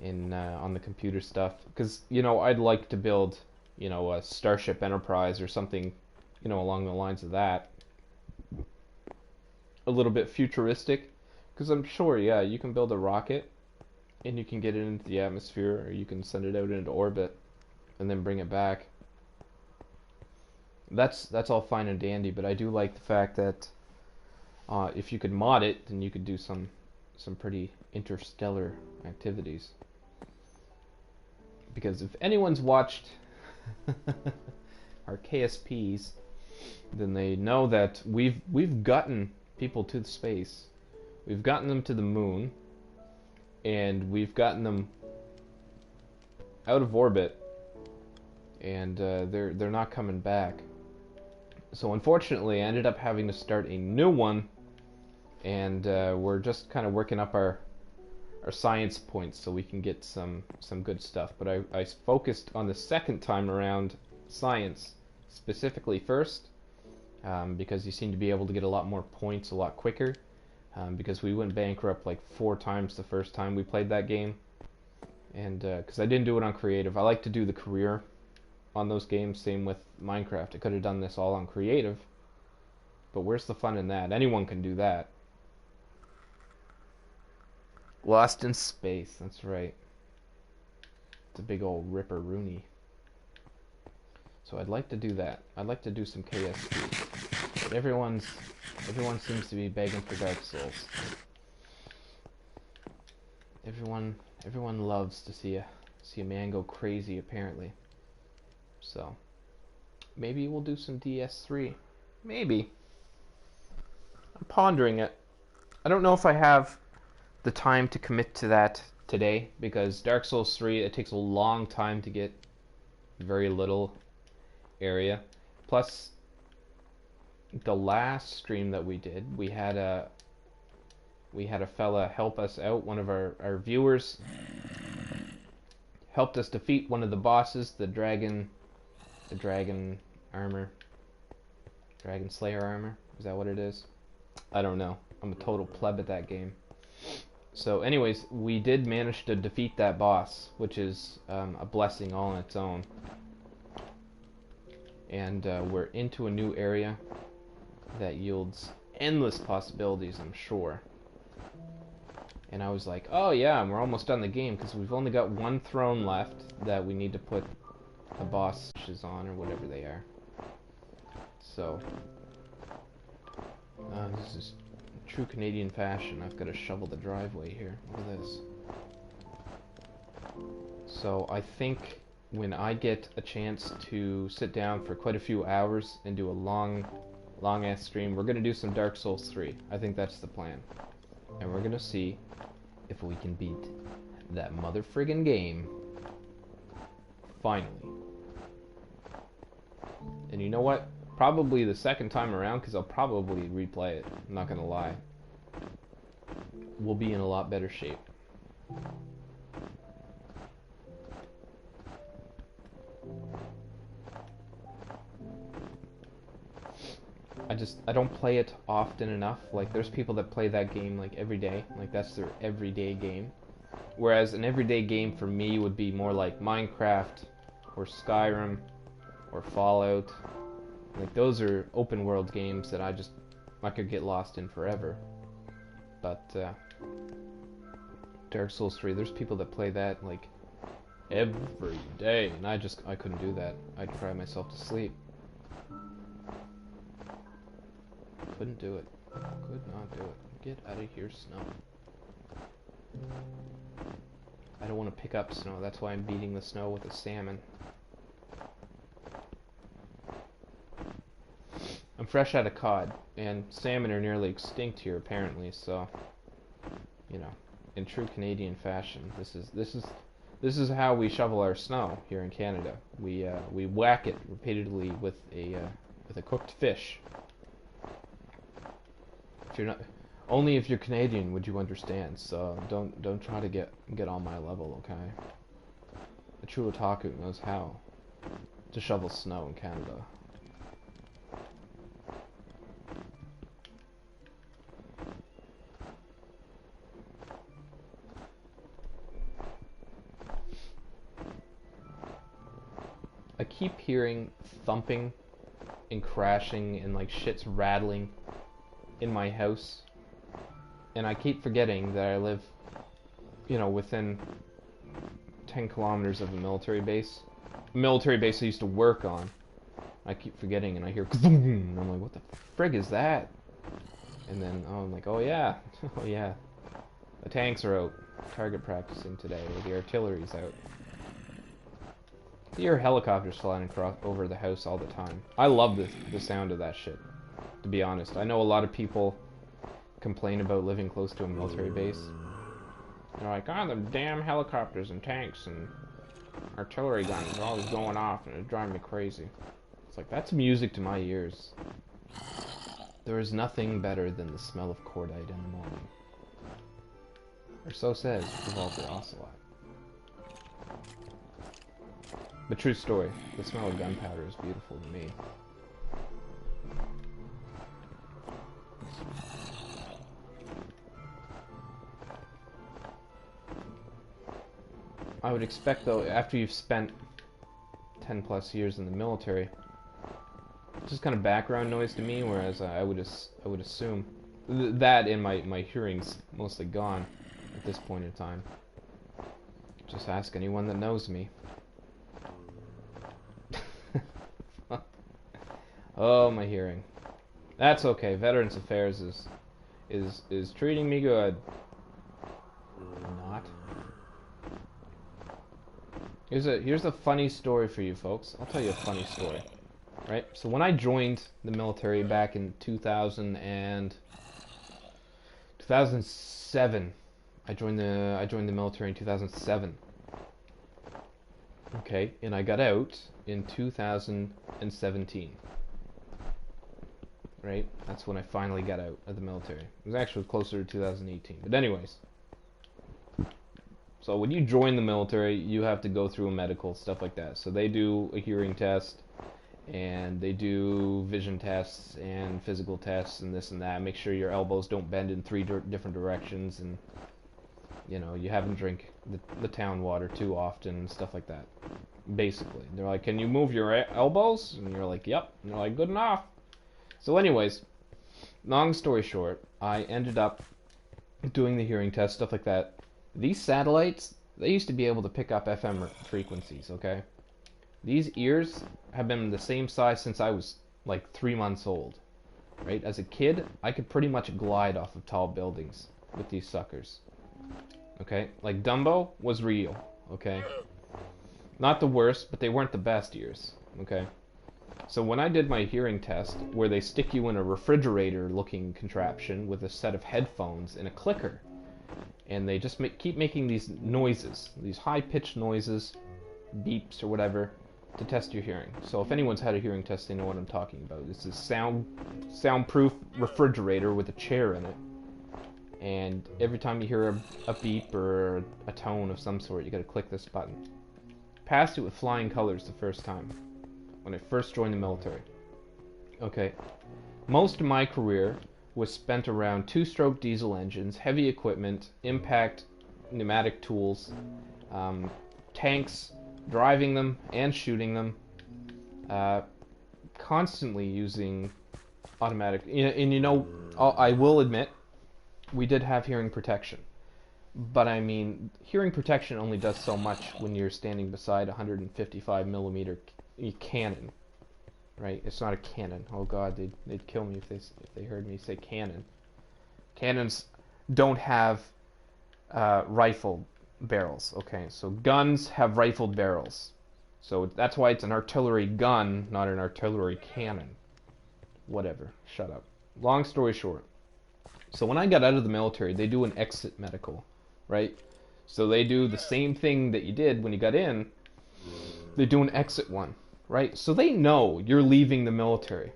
on the computer stuff, because, you know, I'd like to build, you know, a Starship Enterprise or something, you know, along the lines of that. A little bit futuristic, because I'm sure, yeah, you can build a rocket and you can get it into the atmosphere, or you can send it out into orbit and then bring it back. That's all fine and dandy, but I do like the fact that if you could mod it, then you could do some pretty interstellar activities. Because if anyone's watched our KSPs, then they know that we've gotten people to space. We've gotten them to the moon, and we've gotten them out of orbit, and they're not coming back. So unfortunately, I ended up having to start a new one, and we're just kind of working up our our science points so we can get some good stuff. But I focused on the second time around science specifically first, because you seem to be able to get a lot more points a lot quicker, because we went bankrupt like 4 times the first time we played that game. And because I didn't do it on creative. I like to do the career on those games. Same with Minecraft. I could have done this all on creative, but where's the fun in that? Anyone can do that. Lost in Space, that's right. It's a big old ripper-rooney. So I'd like to do that. I'd like to do some KSP. But everyone seems to be begging for Dark Souls. Everyone loves to see a man go crazy, apparently. So maybe we'll do some DS3. Maybe. I'm pondering it. I don't know if I have the time to commit to that today, because Dark Souls 3, it takes a long time to get very little area. Plus, the last stream that we did, we had a fella help us out. One of our viewers helped us defeat one of the bosses, the dragon armor, dragon slayer armor. Is that what it is? I don't know. I'm a total pleb at that game. So anyways, we did manage to defeat that boss, which is a blessing all on its own. And we're into a new area that yields endless possibilities, I'm sure. And I was like, oh yeah, we're almost done the game, because we've only got one throne left that we need to put the bosses on, or whatever they are. So, this is true Canadian fashion. I've got to shovel the driveway here. Look at this. So I think when I get a chance to sit down for quite a few hours and do a long ass stream, we're going to do some Dark Souls 3. I think that's the plan. And we're going to see if we can beat that mother friggin' game. Finally. And you know what? Probably the second time around, because I'll probably replay it. I'm not gonna lie. We'll be in a lot better shape. I don't play it often enough. Like, there's people that play that game like every day. Like, that's their everyday game. Whereas an everyday game for me would be more like Minecraft or Skyrim or Fallout. Like, those are open world games that I could get lost in forever. But Dark Souls 3, there's people that play that like every day, and I couldn't do that. I'd cry myself to sleep. Couldn't do it. Could not do it. Get out of here, snow. I don't want to pick up snow. That's why I'm beating the snow with a salmon. I'm fresh out of cod, and salmon are nearly extinct here apparently. So, you know, in true Canadian fashion, this is how we shovel our snow here in Canada. We whack it repeatedly with a cooked fish. If you're not, only if you're Canadian would you understand. So don't try to get on my level, okay? A true otaku knows how to shovel snow in Canada. I keep hearing thumping and crashing and like shit's rattling in my house, and I keep forgetting that I live, you know, within 10 kilometers of a military base. A military base I used to work on. I keep forgetting, and I hear kaboom, and I'm like, what the frig is that? And then I'm like, oh yeah, oh yeah, the tanks are out target practicing today, or the artillery's out. You hear helicopters flying across over the house all the time. I love the sound of that shit, to be honest. I know a lot of people complain about living close to a military base. They're like, oh, the damn helicopters and tanks and artillery guns are always going off, and it's driving me crazy. It's like, that's music to my ears. There is nothing better than the smell of cordite in the morning. Or so says Revolver Ocelot. But true story, the smell of gunpowder is beautiful to me. I would expect, though, after you've spent 10 plus years in the military, it's just kind of background noise to me, whereas I would assume that and my hearing's mostly gone at this point in time. Just ask anyone that knows me. Oh, my hearing. That's okay. Veterans Affairs is treating me good. Not. Here's a funny story for you folks. I'll tell you a funny story. Right? So when I joined the military back in 2007, I joined the military in 2007. Okay, and I got out in 2017. Right? That's when I finally got out of the military. It was actually closer to 2018. But anyways. So when you join the military, you have to go through a medical, stuff like that. So they do a hearing test, and they do vision tests and physical tests and this and that. Make sure your elbows don't bend in three different directions, and you know, you haven't drank the town water too often and stuff like that. Basically, they're like, "Can you move your elbows?" And you're like, "Yep." And they're like, "Good enough." So anyways, long story short, I ended up doing the hearing test, stuff like that. These satellites, they used to be able to pick up FM frequencies, okay? These ears have been the same size since I was like 3 months old, right? As a kid, I could pretty much glide off of tall buildings with these suckers, okay? Like Dumbo was real, okay? Not the worst, but they weren't the best ears, okay? So when I did my hearing test, where they stick you in a refrigerator-looking contraption with a set of headphones and a clicker, and they just keep making these noises, these high-pitched noises, beeps or whatever, to test your hearing. So if anyone's had a hearing test, they know what I'm talking about. It's a soundproof refrigerator with a chair in it, and every time you hear a beep or a tone of some sort, you gotta click this button. Passed it with flying colors the first time, when I first joined the military. Okay, most of my career was spent around two-stroke diesel engines, heavy equipment, impact pneumatic tools, tanks, driving them and shooting them, constantly using automatic. And you know, I will admit, we did have hearing protection. But I mean, hearing protection only does so much when you're standing beside a 155 millimeter cannon, right? It's not a cannon. Oh God, they'd kill me if they heard me say cannon. Cannons don't have rifle barrels. Okay, so guns have rifled barrels. So that's why it's an artillery gun, not an artillery cannon. Whatever. Shut up. Long story short. So when I got out of the military, they do an exit medical, right? So they do the same thing that you did when you got in. They do an exit one, right? So they know you're leaving the military,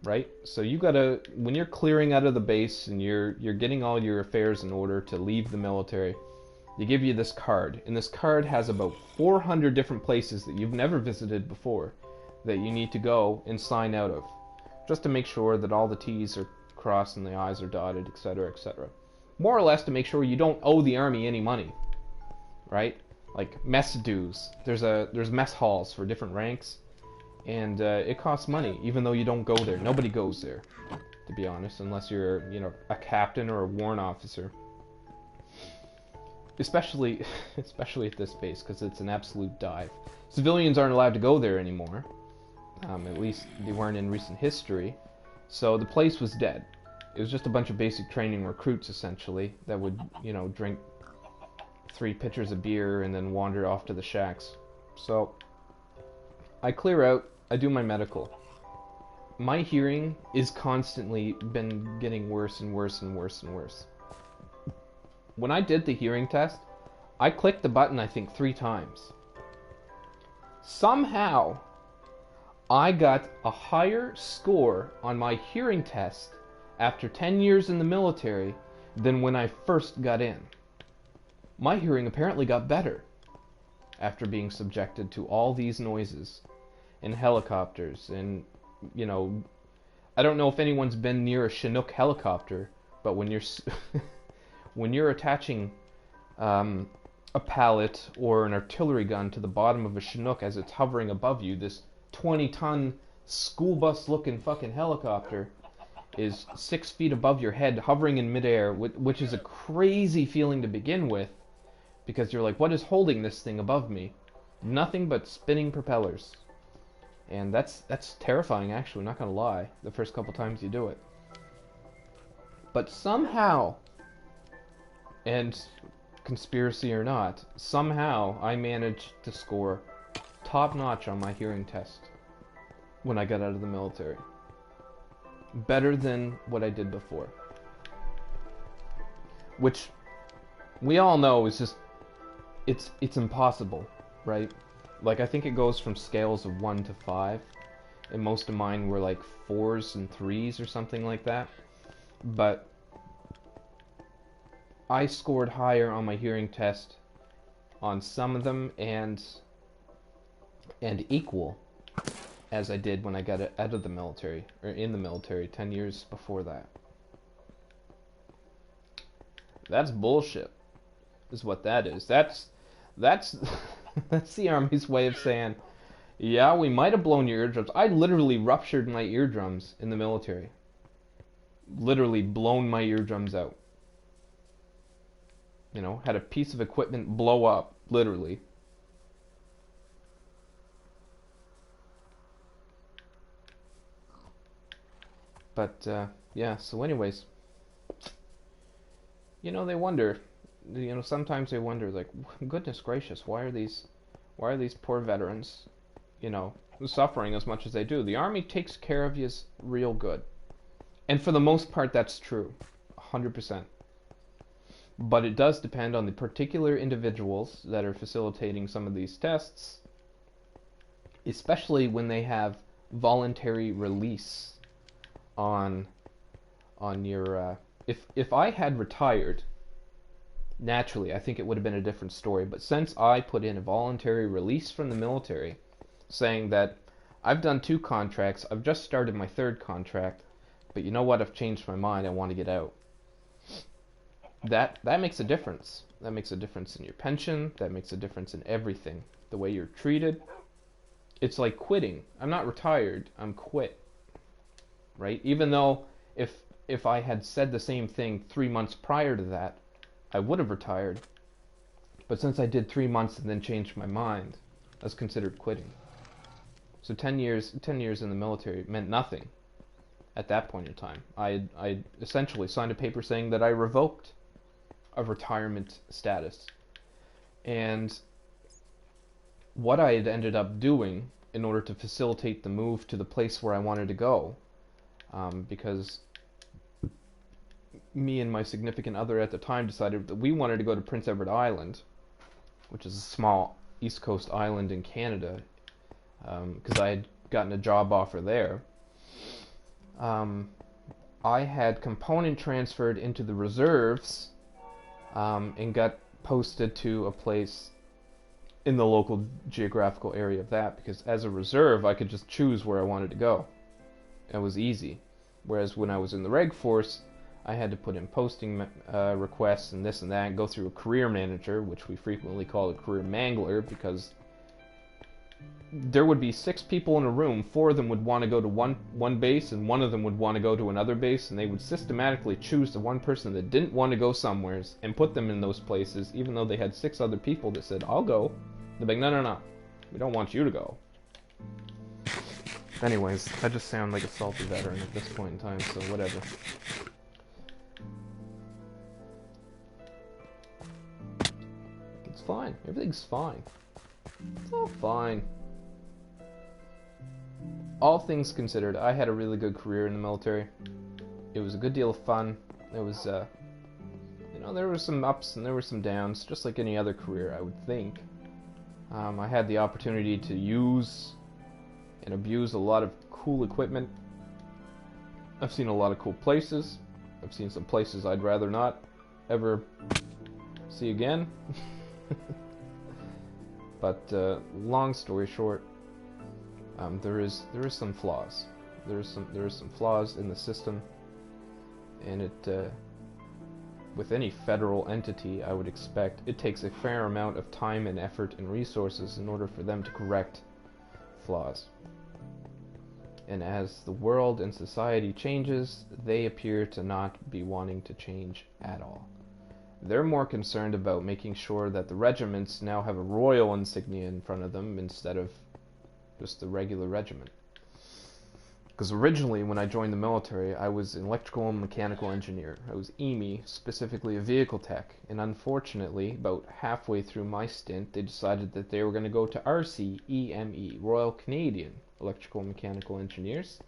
right? So you gotta, when you're clearing out of the base and you're getting all your affairs in order to leave the military, they give you this card. And this card has about 400 different places that you've never visited before that you need to go and sign out of, just to make sure that all the T's are crossed and the I's are dotted, etc., etc. More or less to make sure you don't owe the army any money, right? Like mess dues. There's mess halls for different ranks, and it costs money, even though you don't go there. Nobody goes there, to be honest, unless you're, you know, a captain or a warrant officer. Especially at this base, because it's an absolute dive. Civilians aren't allowed to go there anymore. At least they weren't in recent history. So the place was dead. It was just a bunch of basic training recruits, essentially, that would, you know, drink 3 pitchers of beer and then wander off to the shacks. So I clear out, I do my medical. My hearing is constantly been getting worse and worse and worse and worse. When I did the hearing test, I clicked the button, I think, 3 times. Somehow, I got a higher score on my hearing test after 10 years in the military than when I first got in. My hearing apparently got better after being subjected to all these noises and helicopters and, you know, I don't know if anyone's been near a Chinook helicopter, but when you're when you're attaching a pallet or an artillery gun to the bottom of a Chinook as it's hovering above you, this 20-ton school bus looking fucking helicopter is 6 feet above your head, hovering in midair, which is a crazy feeling to begin with, because you're like, what is holding this thing above me? Nothing but spinning propellers. And that's terrifying, actually, not gonna lie, the first couple times you do it. But somehow, and conspiracy or not, somehow I managed to score top notch on my hearing test when I got out of the military. Better than what I did before. Which we all know is just, it's impossible, right? Like, I think it goes from scales of 1 to 5, and most of mine were like 4s and 3s or something like that. But I scored higher on my hearing test on some of them, and equal as I did when I got out of the military, or in the military 10 years before that. That's bullshit, is what that is. That's that's the Army's way of saying, yeah, we might have blown your eardrums. I literally ruptured my eardrums in the military. Literally blown my eardrums out. You know, had a piece of equipment blow up, literally. But, yeah, so anyways, you know, they wonder, you know, sometimes they wonder, like, goodness gracious, why are these poor veterans, you know, suffering as much as they do? The Army takes care of you real good. And for the most part, that's true, 100%. But it does depend on the particular individuals that are facilitating some of these tests, especially when they have voluntary release on your, if I had retired, naturally, I think it would have been a different story. But since I put in a voluntary release from the military, saying that I've done 2 contracts, I've just started my 3rd contract, but you know what, I've changed my mind, I want to get out. That makes a difference. That makes a difference in your pension, that makes a difference in everything. The way you're treated. It's like quitting. I'm not retired, I'm quit. Right? Even though if I had said the same thing 3 months prior to that, I would have retired. But since I did 3 months and then changed my mind, that's considered quitting. So 10 years in the military meant nothing at that point in time. I essentially signed a paper saying that I revoked a retirement status. And what I had ended up doing in order to facilitate the move to the place where I wanted to go, because me and my significant other at the time decided that we wanted to go to Prince Edward Island, which is a small East Coast island in Canada, because I had gotten a job offer there. I had component transferred into the reserves, and got posted to a place in the local geographical area of that, because as a reserve I could just choose where I wanted to go. It was easy. Whereas when I was in the Reg Force, I had to put in posting requests and this and that, and go through a career manager, which we frequently call a career mangler, because there would be 6 people in a room. 4 of them would want to go to one base, and 1 of them would want to go to another base, and they would systematically choose the one person that didn't want to go somewheres and put them in those places, even though they had 6 other people that said, I'll go. They're like, no, we don't want you to go. Anyways, I just sound like a salty veteran at this point in time, so whatever. It's fine. Everything's fine. It's all fine. All things considered, I had a really good career in the military. It was a good deal of fun. It was, you know, there were some ups and there were some downs, just like any other career, I would think. I had the opportunity to use and abuse a lot of cool equipment. I've seen a lot of cool places. I've seen some places I'd rather not ever See you again. But long story short, there is some flaws. There is some flaws in the system, and it with any federal entity, I would expect it takes a fair amount of time and effort and resources in order for them to correct flaws. And as the world and society changes, they appear to not be wanting to change at all. They're more concerned about making sure that the regiments now have a royal insignia in front of them instead of just the regular regiment. Because originally, when I joined the military, I was an electrical and mechanical engineer. I was EME, specifically a vehicle tech. And unfortunately, about halfway through my stint, they decided that they were going to go to RCEME, Royal Canadian Electrical and Mechanical Engineers.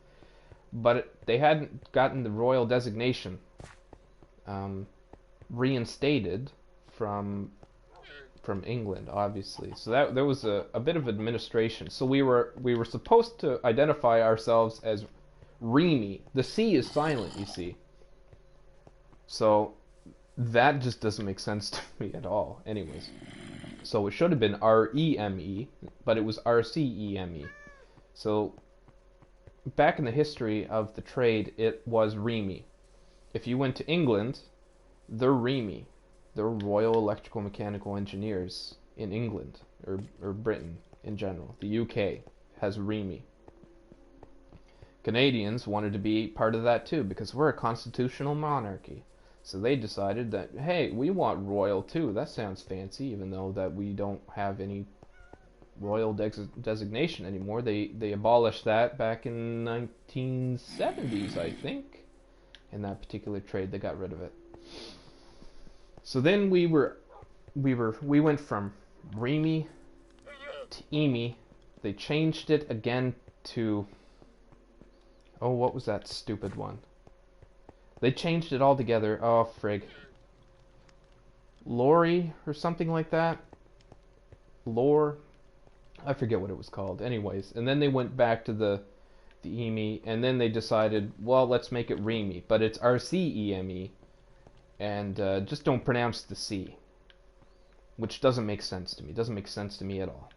But they hadn't gotten the royal designation reinstated from England, obviously. So that there was a bit of administration. So we were supposed to identify ourselves as REME. The C is silent, you see. So that just doesn't make sense to me at all. Anyways, so it should have been REME, but it was RCEME. So back in the history of the trade, it was REME. If you went to England, they're REME. They're Royal Electrical Mechanical Engineers in England, or Britain in general. The UK has REME. Canadians wanted to be part of that too, because we're a constitutional monarchy. So they decided that, hey, we want royal too. That sounds fancy, even though that we don't have any royal designation anymore. They abolished that back in 1970s, I think. In that particular trade, they got rid of it. So then we went from REME to EME. They changed it again to, oh, what was that stupid one? They changed it all together. Oh, frig. Lori or something like that. Lore. I forget what it was called. Anyways, and then they went back to the EME, and then they decided, well, let's make it REME, but it's RCEME. And just don't pronounce the C, which doesn't make sense to me. Doesn't make sense to me at all.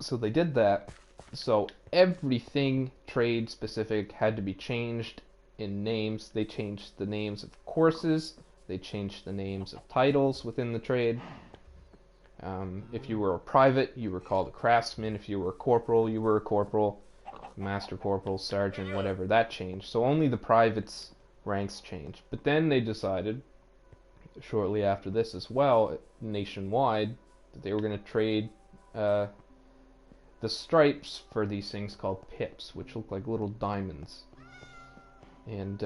So they did that. So everything trade specific had to be changed in names. They changed the names of courses. They changed the names of titles within the trade. If you were a private, you were called a craftsman. If you were a corporal, you were a corporal, master corporal, sergeant, whatever. That changed. So only the privates' ranks changed. But then they decided, shortly after this as well, nationwide, that they were going to trade the stripes for these things called pips, which look like little diamonds. And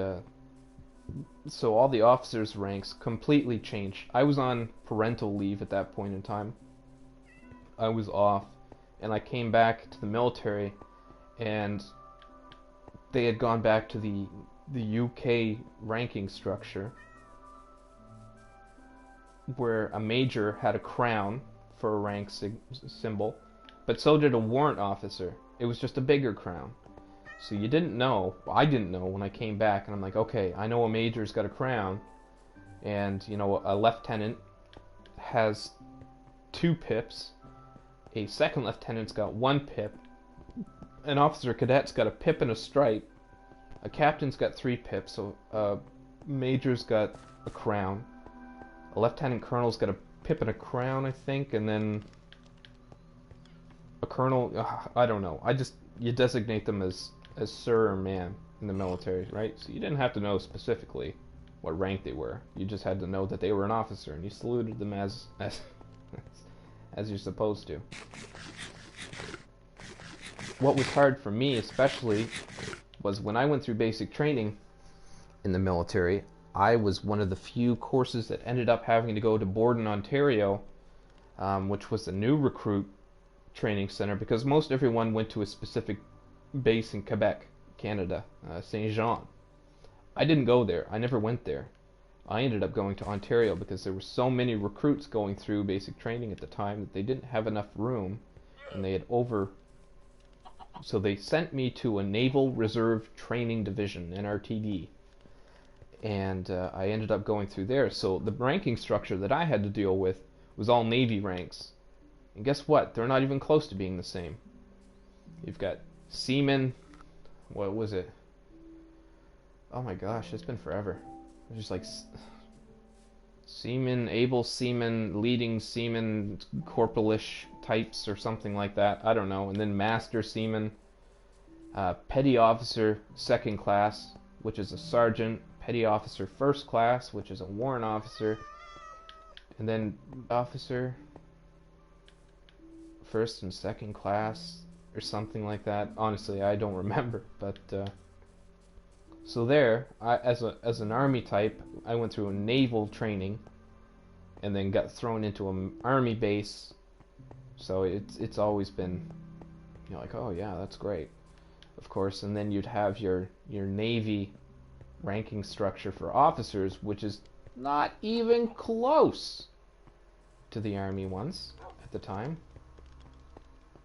so all the officers' ranks completely changed. I was on parental leave at that point in time. I was off, and I came back to the military, and they had gone back to the UK ranking structure, where a major had a crown for a rank symbol, but so did a warrant officer. It was just a bigger crown. So you didn't know, I didn't know when I came back, and I'm like, okay, I know a major's got a crown, and, you know, a lieutenant has 2 pips, a second lieutenant's got 1 pip, an officer cadet's got a pip and a stripe, a captain's got 3 pips, so a major's got a crown, a lieutenant colonel's got a pip and a crown, I think, and then a colonel, I don't know, you designate them as sir or ma'am in the military, right? So you didn't have to know specifically what rank they were. You just had to know that they were an officer, and you saluted them as you're supposed to. What was hard for me, especially, was when I went through basic training in the military. I was one of the few courses that ended up having to go to Borden, Ontario, which was a new recruit training center, because most everyone went to a specific base in Quebec, Canada, Saint Jean. I didn't go there. I never went there. I ended up going to Ontario because there were so many recruits going through basic training at the time that they didn't have enough room, and they had so they sent me to a Naval Reserve Training Division, NRTD. and I ended up going through there. So the ranking structure that I had to deal with was all Navy ranks. And guess what? They're not even close to being the same. You've got seaman. What was it? Oh my gosh, it's been forever. It's just like seaman, able seaman, leading seaman, corporalish types or something like that. I don't know. And then master seaman, petty officer second class, which is a sergeant, petty officer first class, which is a warrant officer, and then officer first and second class or something like that. Honestly, I don't remember, but so there, as an army type, I went through a naval training, and then got thrown into an army base. So it's always been, like, oh yeah, that's great, of course. And then you'd have your Navy ranking structure for officers, which is not even close to the Army ones at the time.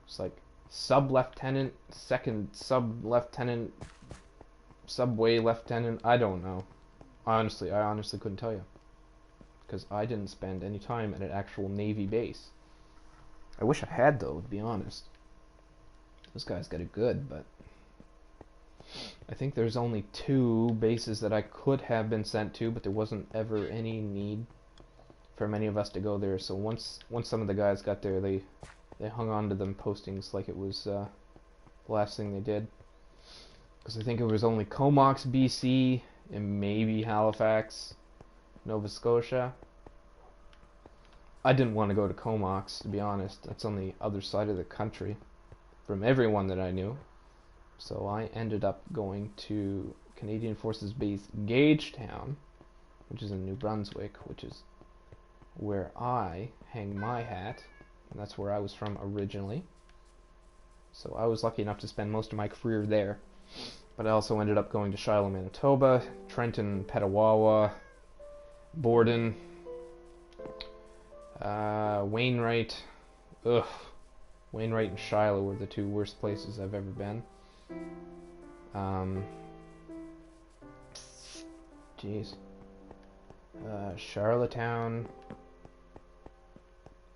It's like sub-lieutenant, second sub-lieutenant, subway lieutenant. I don't know. I honestly couldn't tell you, because I didn't spend any time at an actual Navy base. I wish I had, though, to be honest. Those guys got it good, but I think there's only 2 bases that I could have been sent to, but there wasn't ever any need for many of us to go there. So once some of the guys got there, they hung on to them postings like it was the last thing they did. Because I think it was only Comox, BC, and maybe Halifax, Nova Scotia. I didn't want to go to Comox, to be honest. That's on the other side of the country from everyone that I knew. So I ended up going to Canadian Forces Base Gagetown, which is in New Brunswick, which is where I hang my hat. And that's where I was from originally. So I was lucky enough to spend most of my career there. But I also ended up going to Shiloh, Manitoba, Trenton, Petawawa, Borden, Wainwright. Wainwright and Shiloh were the 2 worst places I've ever been. Jeez. Charlottetown.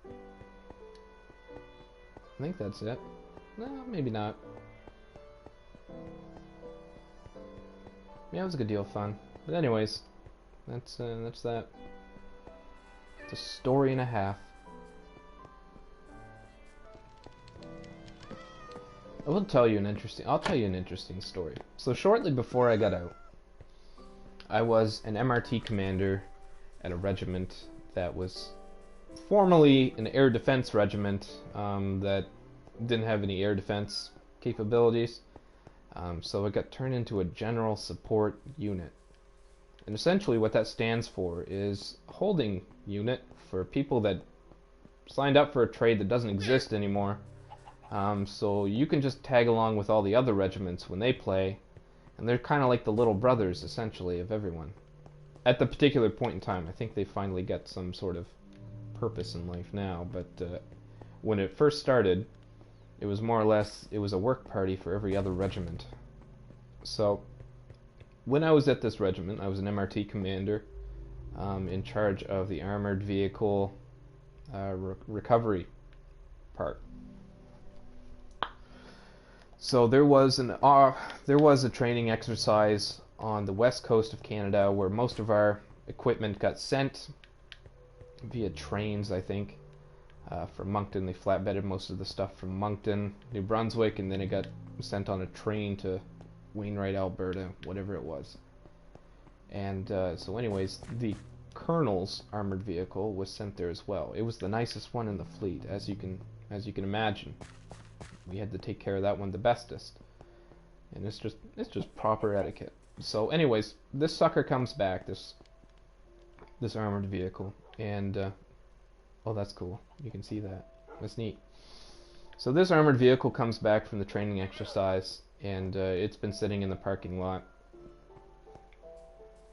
I think that's it. No, maybe not. Yeah, it was a good deal of fun. But anyways, that's that. It's a story and a half. I'll tell you an interesting story. So shortly before I got out, I was an MRT commander at a regiment that was formerly an air defense regiment that didn't have any air defense capabilities. So it got turned into a general support unit. And essentially what that stands for is a holding unit for people that signed up for a trade that doesn't exist anymore. So you can just tag along with all the other regiments when they play, and they're kind of like the little brothers, essentially, of everyone. At the particular point in time, I think they finally get some sort of purpose in life now, but when it first started, it was more or less, it was a work party for every other regiment. So, when I was at this regiment, I was an MRT commander in charge of the armored vehicle recovery part. So there was a training exercise on the west coast of Canada where most of our equipment got sent via trains, I think, from Moncton. They flatbedded most of the stuff from Moncton, New Brunswick, and then it got sent on a train to Wainwright, Alberta, whatever it was. And so anyways, the Colonel's armored vehicle was sent there as well. It was the nicest one in the fleet, as you can imagine. We had to take care of that one the bestest. And it's just proper etiquette. So anyways, this sucker comes back, this armored vehicle, and oh, that's cool. You can see that. That's neat. So this armored vehicle comes back from the training exercise, and it's been sitting in the parking lot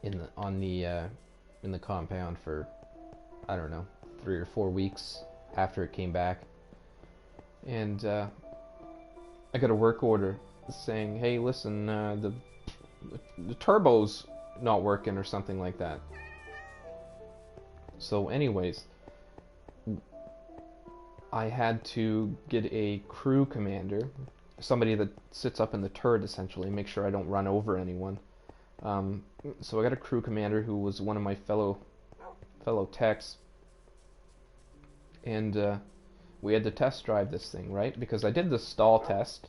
in the compound for, I don't know, 3 or 4 weeks after it came back. And I got a work order saying, hey, listen, the turbos not working or something like that. So anyways, I had to get a crew commander, somebody that sits up in the turret essentially, make sure I don't run over anyone. So I got a crew commander who was one of my fellow techs, and we had to test drive this thing, right? Because I did the stall test,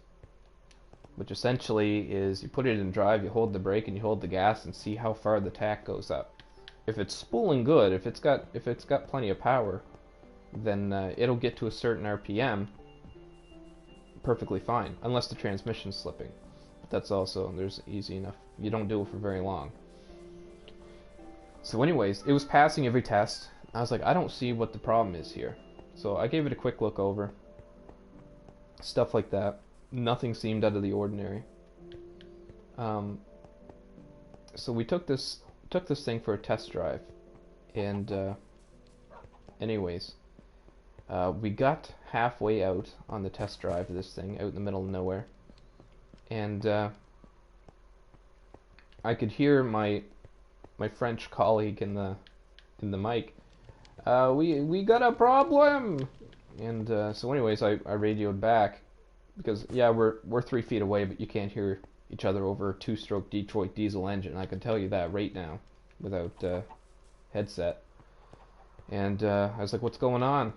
which essentially is you put it in drive, you hold the brake, and you hold the gas, and see how far the tack goes up. If it's spooling good, if it's got plenty of power, then it'll get to a certain RPM perfectly fine, unless the transmission's slipping. But that's also, there's easy enough. You don't do it for very long. So anyways, it was passing every test. I was like, I don't see what the problem is here. So I gave it a quick look over. Stuff like that. Nothing seemed out of the ordinary. So we took this thing for a test drive, and anyways, we got halfway out on the test drive of this thing, out in the middle of nowhere, and I could hear my French colleague in the mic. We got a problem, and so anyways, I radioed back, because yeah, we're 3 feet away, but you can't hear each other over a 2-stroke Detroit diesel engine. I can tell you that right now without headset. And I was like, "What's going on?"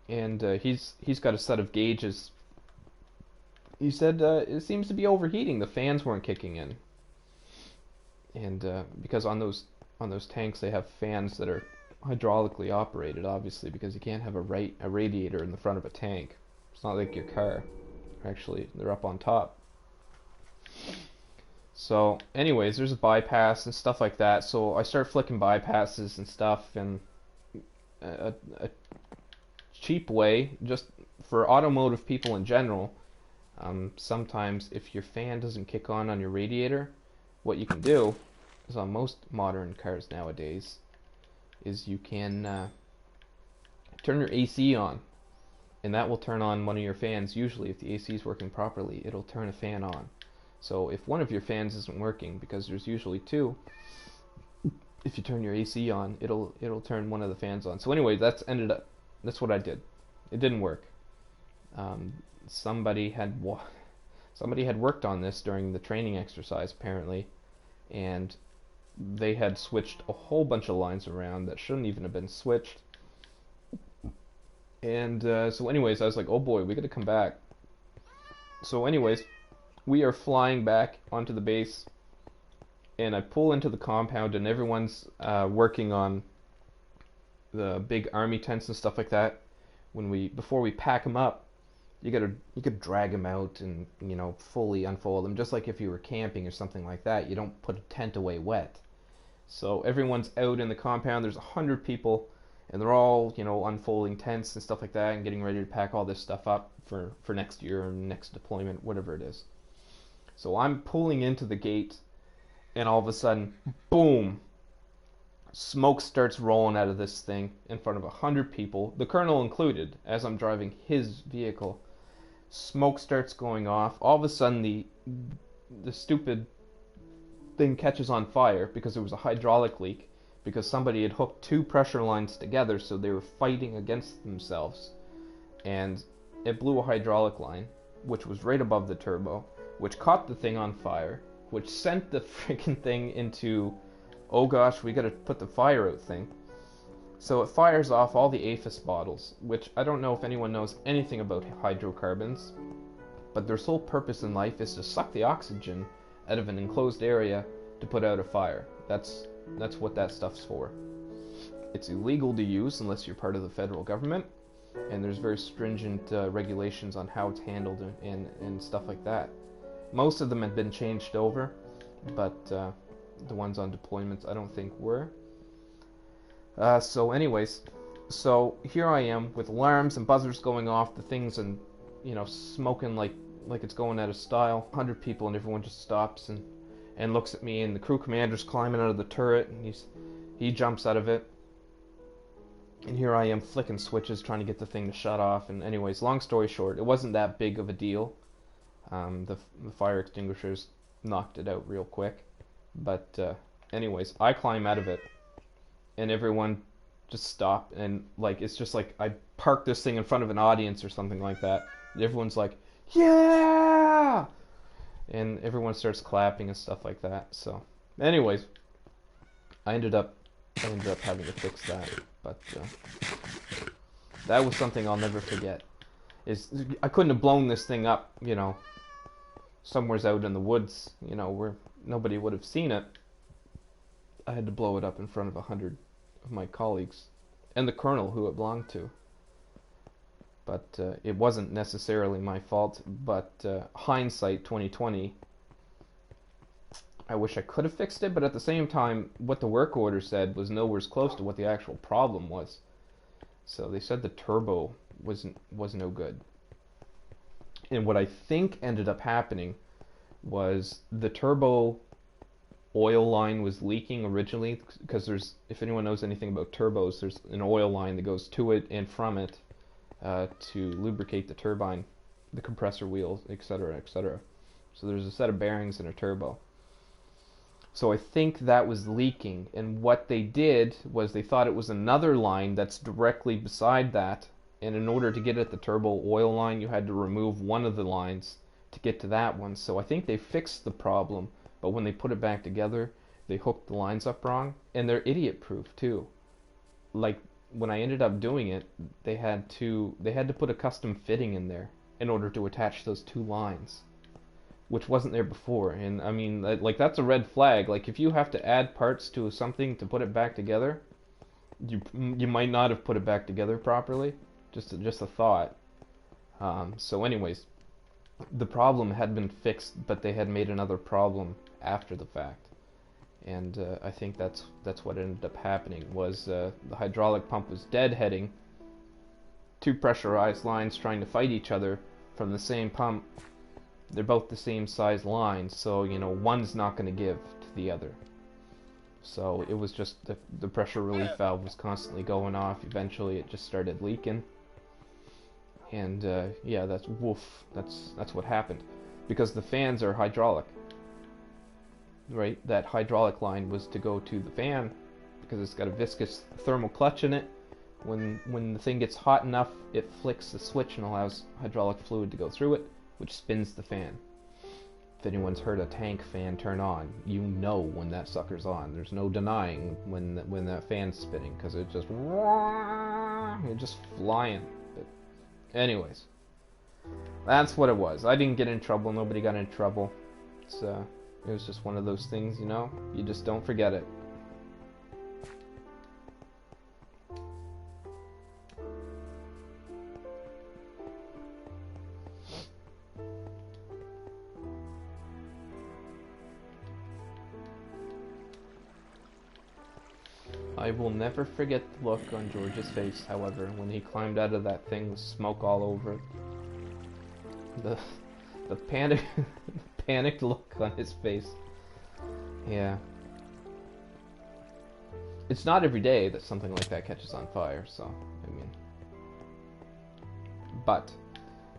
And he's got a set of gauges. He said it seems to be overheating. The fans weren't kicking in, and because on those tanks they have fans that are hydraulically operated, obviously, because you can't have a radiator in the front of a tank. It's not like your car. Actually, they're up on top. So anyways, there's a bypass and stuff like that. So I start flicking bypasses and stuff, and a cheap way, just for automotive people in general, sometimes if your fan doesn't kick on your radiator, what you can do is, on most modern cars nowadays, is you can turn your AC on, and that will turn on one of your fans. Usually if the AC is working properly, it'll turn a fan on. So if one of your fans isn't working, because there's usually 2, if you turn your AC on, it'll turn one of the fans on. So anyway, that's what I did. It didn't work. Somebody had worked on this during the training exercise apparently, and they had switched a whole bunch of lines around that shouldn't even have been switched. And so anyways, I was like, oh boy, we gotta come back. So anyways, we are flying back onto the base, and I pull into the compound, and everyone's working on the big army tents and stuff like that. Before we pack them up, you could drag them out and, you know, fully unfold them, just like if you were camping or something like that. You don't put a tent away wet. So everyone's out in the compound. There's 100 people, and they're all, you know, unfolding tents and stuff like that, and getting ready to pack all this stuff up for next year or next deployment, whatever it is. So I'm pulling into the gate, and all of a sudden, boom! Smoke starts rolling out of this thing in front of 100 people, the colonel included, as I'm driving his vehicle. Smoke starts going off. All of a sudden, the stupid thing catches on fire because there was a hydraulic leak, because somebody had hooked 2 pressure lines together, so they were fighting against themselves. And it blew a hydraulic line, which was right above the turbo, which caught the thing on fire, which sent the freaking thing into, oh gosh, we gotta put the fire out thing. So it fires off all the APHIS bottles, which I don't know if anyone knows anything about hydrocarbons, but their sole purpose in life is to suck the oxygen out of an enclosed area to put out a fire. That's what that stuff's for. It's illegal to use unless you're part of the federal government, and there's very stringent regulations on how it's handled and stuff like that. Most of them have been changed over, but the ones on deployments I don't think were. So anyways, so here I am with alarms and buzzers going off, the things, and, you know, smoking like it's going out of style. 100 people, and everyone just stops and looks at me, and the crew commander's climbing out of the turret, and he jumps out of it. And here I am flicking switches trying to get the thing to shut off. And anyways, long story short, it wasn't that big of a deal. The fire extinguishers knocked it out real quick. But Anyways, I climb out of it, and everyone just stop, and like it's just like I park this thing in front of an audience or something like that. And everyone's like, "Yeah!" And everyone starts clapping and stuff like that. So, anyways, I ended up having to fix that, but that was something I'll never forget. Is I couldn't have blown this thing up, somewhere's out in the woods, where nobody would have seen it. I had to blow it up in front of 100 of my colleagues and the colonel who it belonged to. But it wasn't necessarily my fault. But hindsight 2020, I wish I could have fixed it. But at the same time, what the work order said was nowhere close to what the actual problem was. So they said the turbo was no good. And what I think ended up happening was the turbo oil line was leaking originally, because if anyone knows anything about turbos, there's an oil line that goes to it and from it to lubricate the turbine, the compressor wheels, etc., etc. So there's a set of bearings in a turbo. So I think that was leaking, and what they did was they thought it was another line that's directly beside that, and in order to get at the turbo oil line, you had to remove one of the lines to get to that one. So I think they fixed the problem, but when they put it back together, they hooked the lines up wrong, and they're idiot-proof too. Like when I ended up doing it, they had to put a custom fitting in there in order to attach those two lines, which wasn't there before. And I mean, like that's a red flag. Like if you have to add parts to something to put it back together, you might not have put it back together properly. Just a thought. So anyways, the problem had been fixed, but they had made another problem after the fact, and I think that's what ended up happening. Was the hydraulic pump was deadheading two pressurized lines trying to fight each other from the same pump. They're both the same size lines, so one's not going to give to the other. So it was just the pressure relief valve was constantly going off. Eventually, it just started leaking. And yeah, that's what happened, because the fans are hydraulic, right? That hydraulic line was to go to the fan because it's got a viscous thermal clutch in it. When the thing gets hot enough, it flicks the switch and allows hydraulic fluid to go through it, which spins the fan. If anyone's heard a tank fan turn on, you know when that sucker's on. There's no denying when that fan's spinning, because it's just flying. Anyways, that's what it was. I didn't get in trouble. Nobody got in trouble. It was just one of those things, you just don't forget it. I will never forget the look on George's face, however, when he climbed out of that thing with smoke all over it. The panicked look on his face. Yeah. It's not every day that something like that catches on fire, so, I mean. But,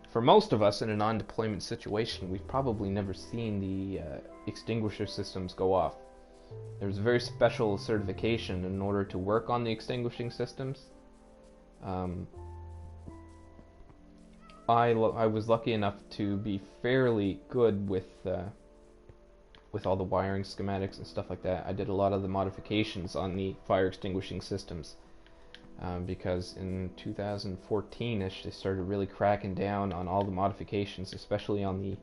for most of us in a non-deployment situation, we've probably never seen the extinguisher systems go off. There's a very special certification in order to work on the extinguishing systems. I was lucky enough to be fairly good with all the wiring schematics and stuff like that. I did a lot of the modifications on the fire extinguishing systems because in 2014ish they started really cracking down on all the modifications, especially on the,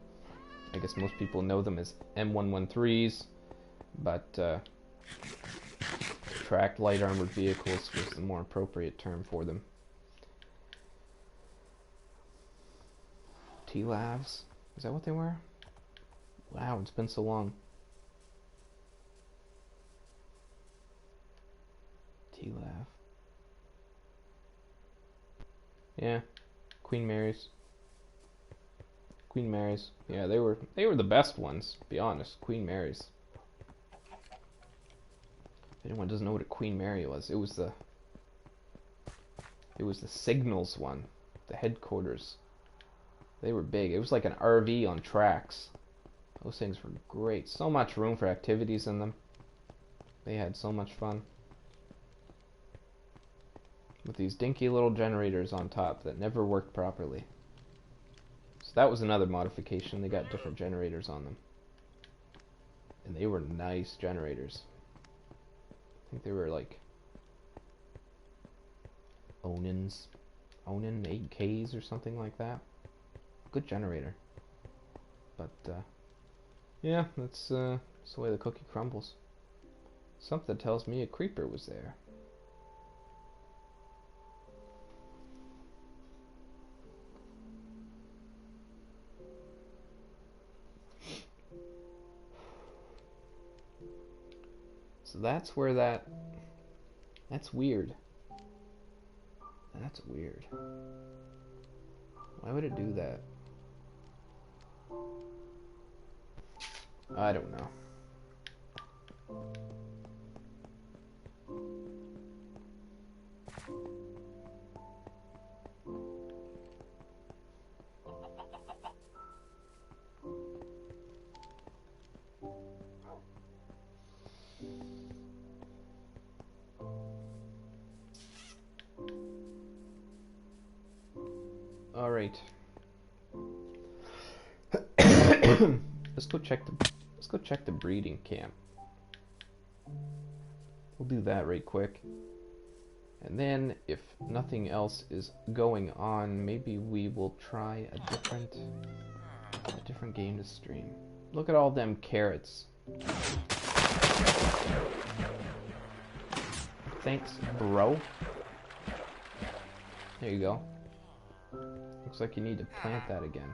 I guess most people know them as M113s, but tracked light armored vehicles was the more appropriate term for them. T-Lavs? Is that what they were? Wow, it's been so long. T-Lav. Yeah, Queen Mary's. Queen Mary's. Yeah, they were the best ones, to be honest. Queen Mary's. If anyone doesn't know what a Queen Mary was, it was the Signals one, the headquarters. They were big. It was like an RV on tracks. Those things were great. So much room for activities in them. They had so much fun with these dinky little generators on top that never worked properly. So that was another modification. They got different generators on them. And they were nice generators. I think they were like Onin 8Ks or something like that. Good generator. But yeah, that's the way the cookie crumbles. Something tells me a creeper was there. So that's where that's weird. That's weird. Why would it do that? I don't know. All right. Let's go check the breeding camp. We'll do that right quick. And then if nothing else is going on, maybe we will try a different game to stream. Look at all them carrots. Thanks, bro. There you go. Looks like you need to plant that again.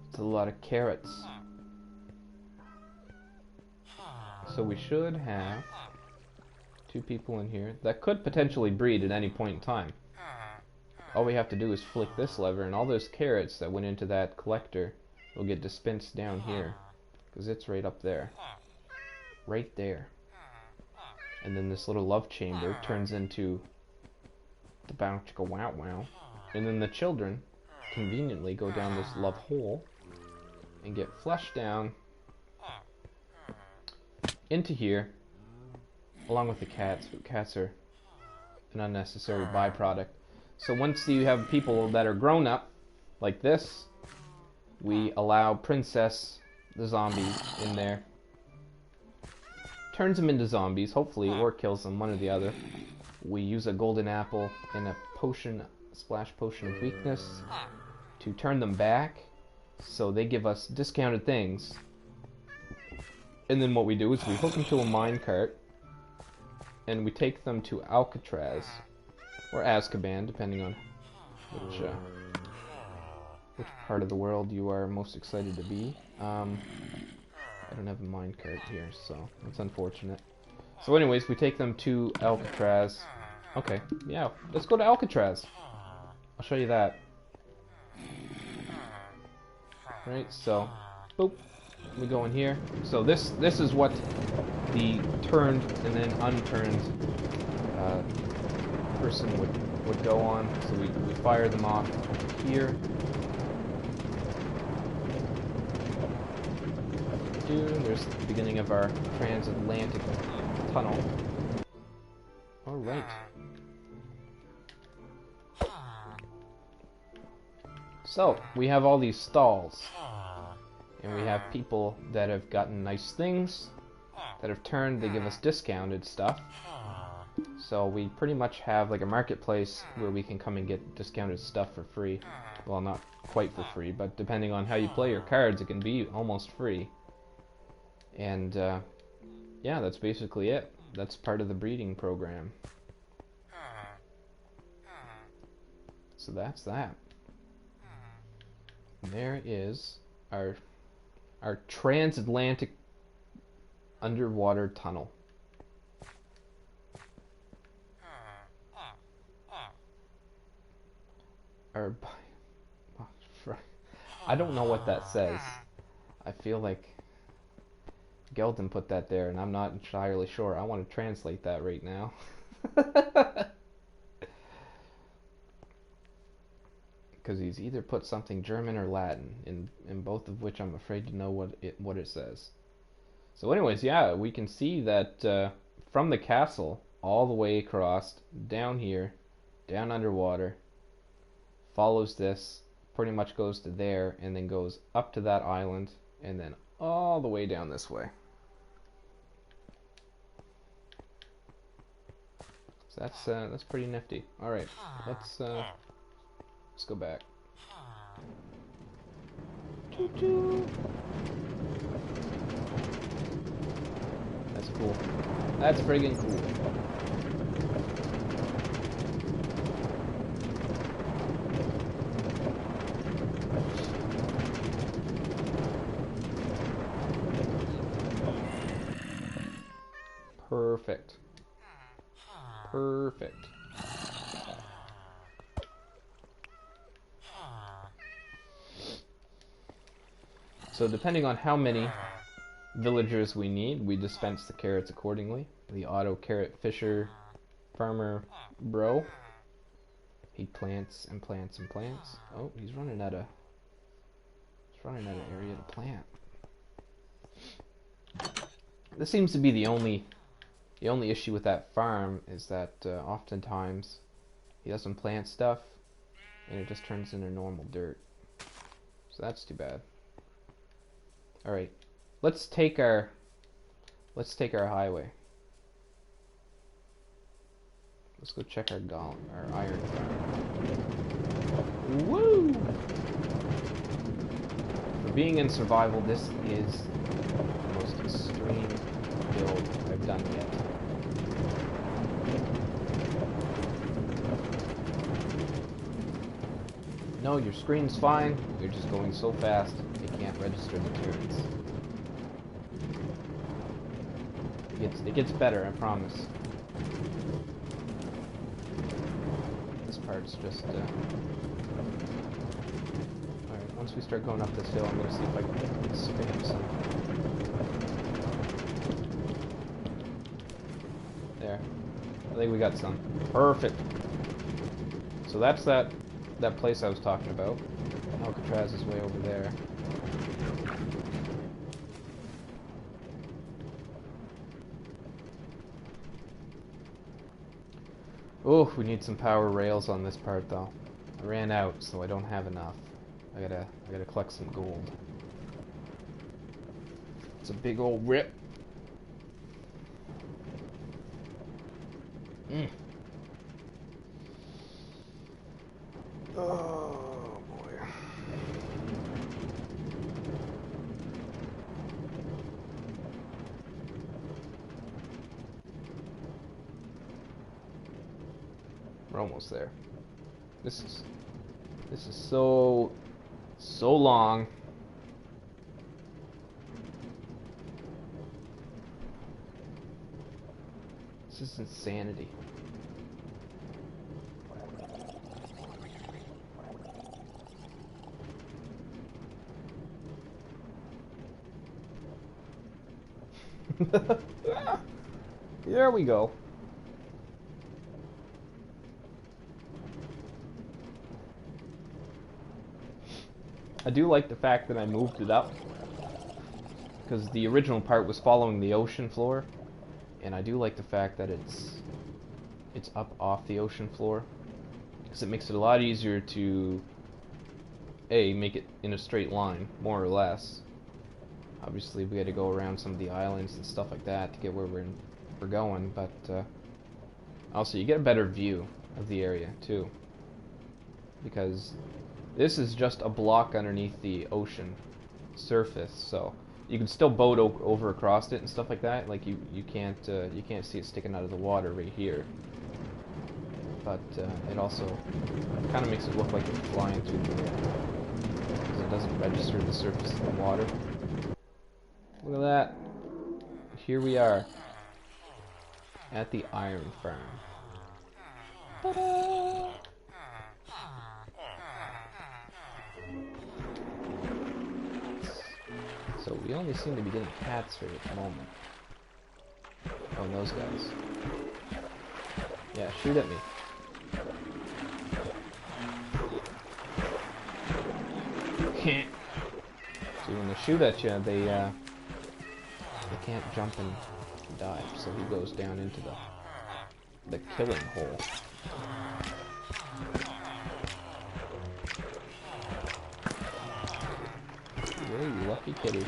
It's a lot of carrots. So we should have 2 people in here that could potentially breed at any point in time. All we have to do is flick this lever and all those carrots that went into that collector will get dispensed down here. Because it's right up there. Right there. And then this little love chamber turns into the bow chicka wow wow. And then the children conveniently go down this love hole and get flushed down into here along with the cats. But cats are an unnecessary byproduct. So once you have people that are grown up like this, we allow Princess the zombie in there. Turns them into zombies, hopefully, or kills them, one or the other. We use a golden apple and a potion, splash potion of weakness to turn them back, so they give us discounted things. And then what we do is we hook them to a minecart, and we take them to Alcatraz, or Azkaban, depending on which part of the world you are most excited to be. I don't have a minecart here, so that's unfortunate. So anyways, we take them to Alcatraz. Okay, yeah, let's go to Alcatraz. I'll show you that. Right, so, boop, we go in here. So this is what the turned and then unturned person would go on. So we fire them off here. There's the beginning of our transatlantic tunnel. Alright. So, we have all these stalls. And we have people that have gotten nice things that have turned, they give us discounted stuff. So we pretty much have like a marketplace where we can come and get discounted stuff for free. Well, not quite for free, but depending on how you play your cards, it can be almost free. And yeah, that's basically it. That's part of the breeding program. So that's that. And there is our transatlantic underwater tunnel. I don't know what that says. I feel like Gelton put that there, and I'm not entirely sure. I want to translate that right now. Because he's either put something German or Latin, in both of which I'm afraid to know what it says. So anyways, yeah, we can see that from the castle all the way across, down here, down underwater, follows this, pretty much goes to there, and then goes up to that island, and then all the way down this way. So that's pretty nifty. All right, let's go back. Choo-choo. That's cool. That's friggin' cool. Perfect. Perfect. So depending on how many villagers we need, we dispense the carrots accordingly. The auto carrot fisher farmer bro. He plants and plants and plants. Oh, he's running out of area to plant. This seems to be the only issue with that farm, is that oftentimes he doesn't plant stuff and it just turns into normal dirt. So that's too bad. All right, let's take our highway. Let's go check our iron farm. Woo! For being in survival, this is the most extreme build I've done yet. No, your screen's fine. You're just going so fast it can't register the turns. It gets better, I promise. This part's just alright, once we start going up this hill, I'm gonna see if I can spam some. There. I think we got some. Perfect. So that's that place I was talking about. Alcatraz is way over there. Oh, we need some power rails on this part though. I ran out, so I don't have enough. I gotta collect some gold. It's a big old rip. Oh boy. We're almost there. This is so long. This is insanity. Here we go. I do like the fact that I moved it up, because the original part was following the ocean floor, and I do like the fact that it's up off the ocean floor, because it makes it a lot easier to make it in a straight line, more or less. Obviously we had to go around some of the islands and stuff like that to get where we're going, but also you get a better view of the area too, because this is just a block underneath the ocean surface, so you can still boat over across it and stuff like that. Like you can't see it sticking out of the water right here, but it also kind of makes it look like it's flying through the air, because it doesn't register the surface of the water. Look at that. Here we are at the iron farm. Ta-da! So we only seem to be getting cats here at the moment. Oh, and those guys. Yeah, shoot at me. See, when they shoot at you, they can't jump and dive, so he goes down into the killing hole. Yeah, you lucky kitty.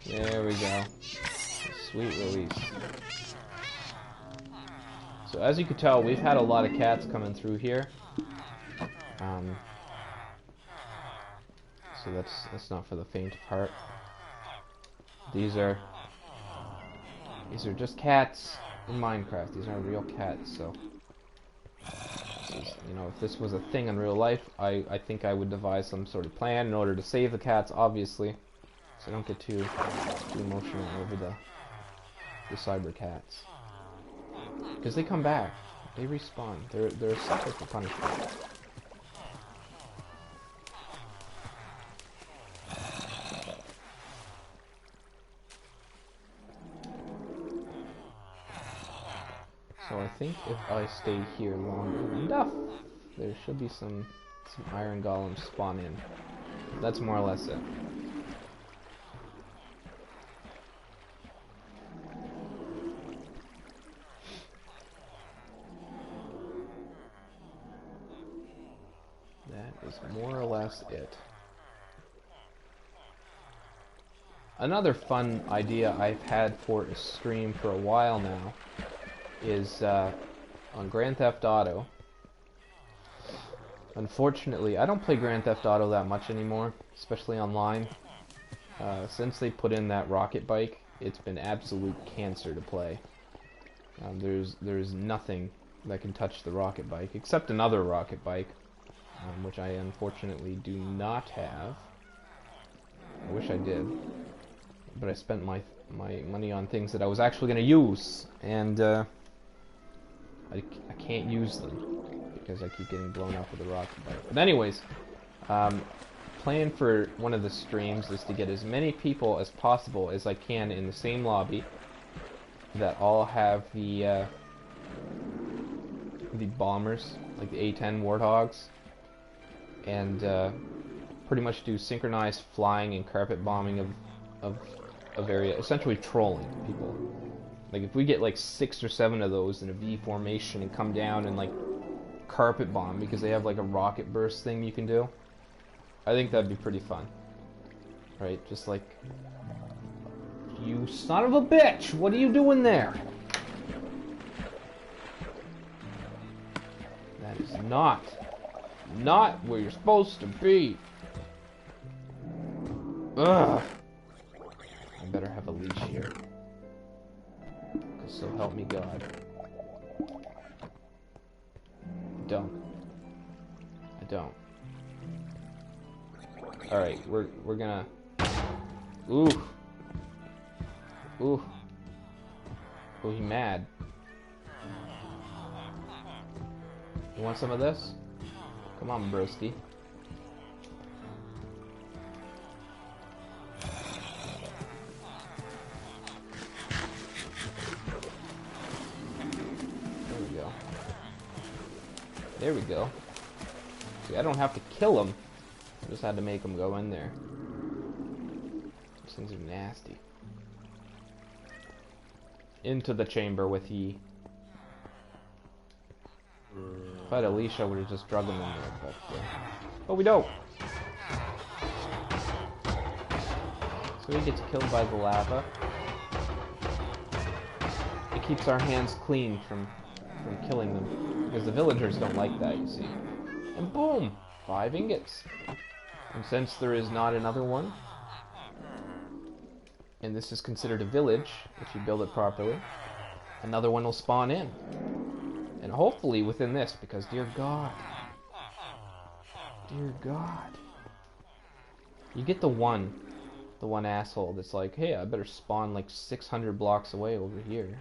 There we go. Sweet release. So as you can tell, we've had a lot of cats coming through here. So that's not for the faint of heart. These are just cats in Minecraft. These aren't real cats, so you know, if this was a thing in real life, I think I would devise some sort of plan in order to save the cats, obviously, so I don't get too emotional over the cyber cats, because they come back, they respawn. They're a sucker for punishment. So I think if I stay here long enough, there should be some iron golems spawn in. That's more or less it. That is more or less it. Another fun idea I've had for a stream for a while now is on Grand Theft Auto. Unfortunately, I don't play Grand Theft Auto that much anymore, especially online. Since they put in that rocket bike, it's been absolute cancer to play. There's nothing that can touch the rocket bike, except another rocket bike, which I unfortunately do not have. I wish I did, but I spent my money on things that I was actually going to use, and I can't use them because I keep getting blown up with a rocket bike. But anyways, plan for one of the streams is to get as many people as possible as I can in the same lobby that all have the bombers, like the A-10 Warthogs, and pretty much do synchronized flying and carpet bombing of area, essentially trolling people. Like if we get like 6 or 7 of those in a V formation and come down and like carpet bomb because they have like a rocket burst thing you can do, I think that'd be pretty fun. Right? Just like, you son of a bitch! What are you doing there? That is not where you're supposed to be. Ugh. I better have a leash here. So help me God. I don't. Alright, we're gonna... Ooh. Oh, he mad. You want some of this? Come on, broski. There we go. See, I don't have to kill them. I just had to make them go in there. These things are nasty. Into the chamber with ye. If I had a leash, I would have just drug them in there, but we don't. So he gets killed by the lava. It keeps our hands clean from killing them, because the villagers don't like that, you see. And boom! 5 ingots. And since there is not another one, and this is considered a village, if you build it properly, another one will spawn in. And hopefully within this, because dear God, you get the one asshole that's like, hey, I better spawn like 600 blocks away over here.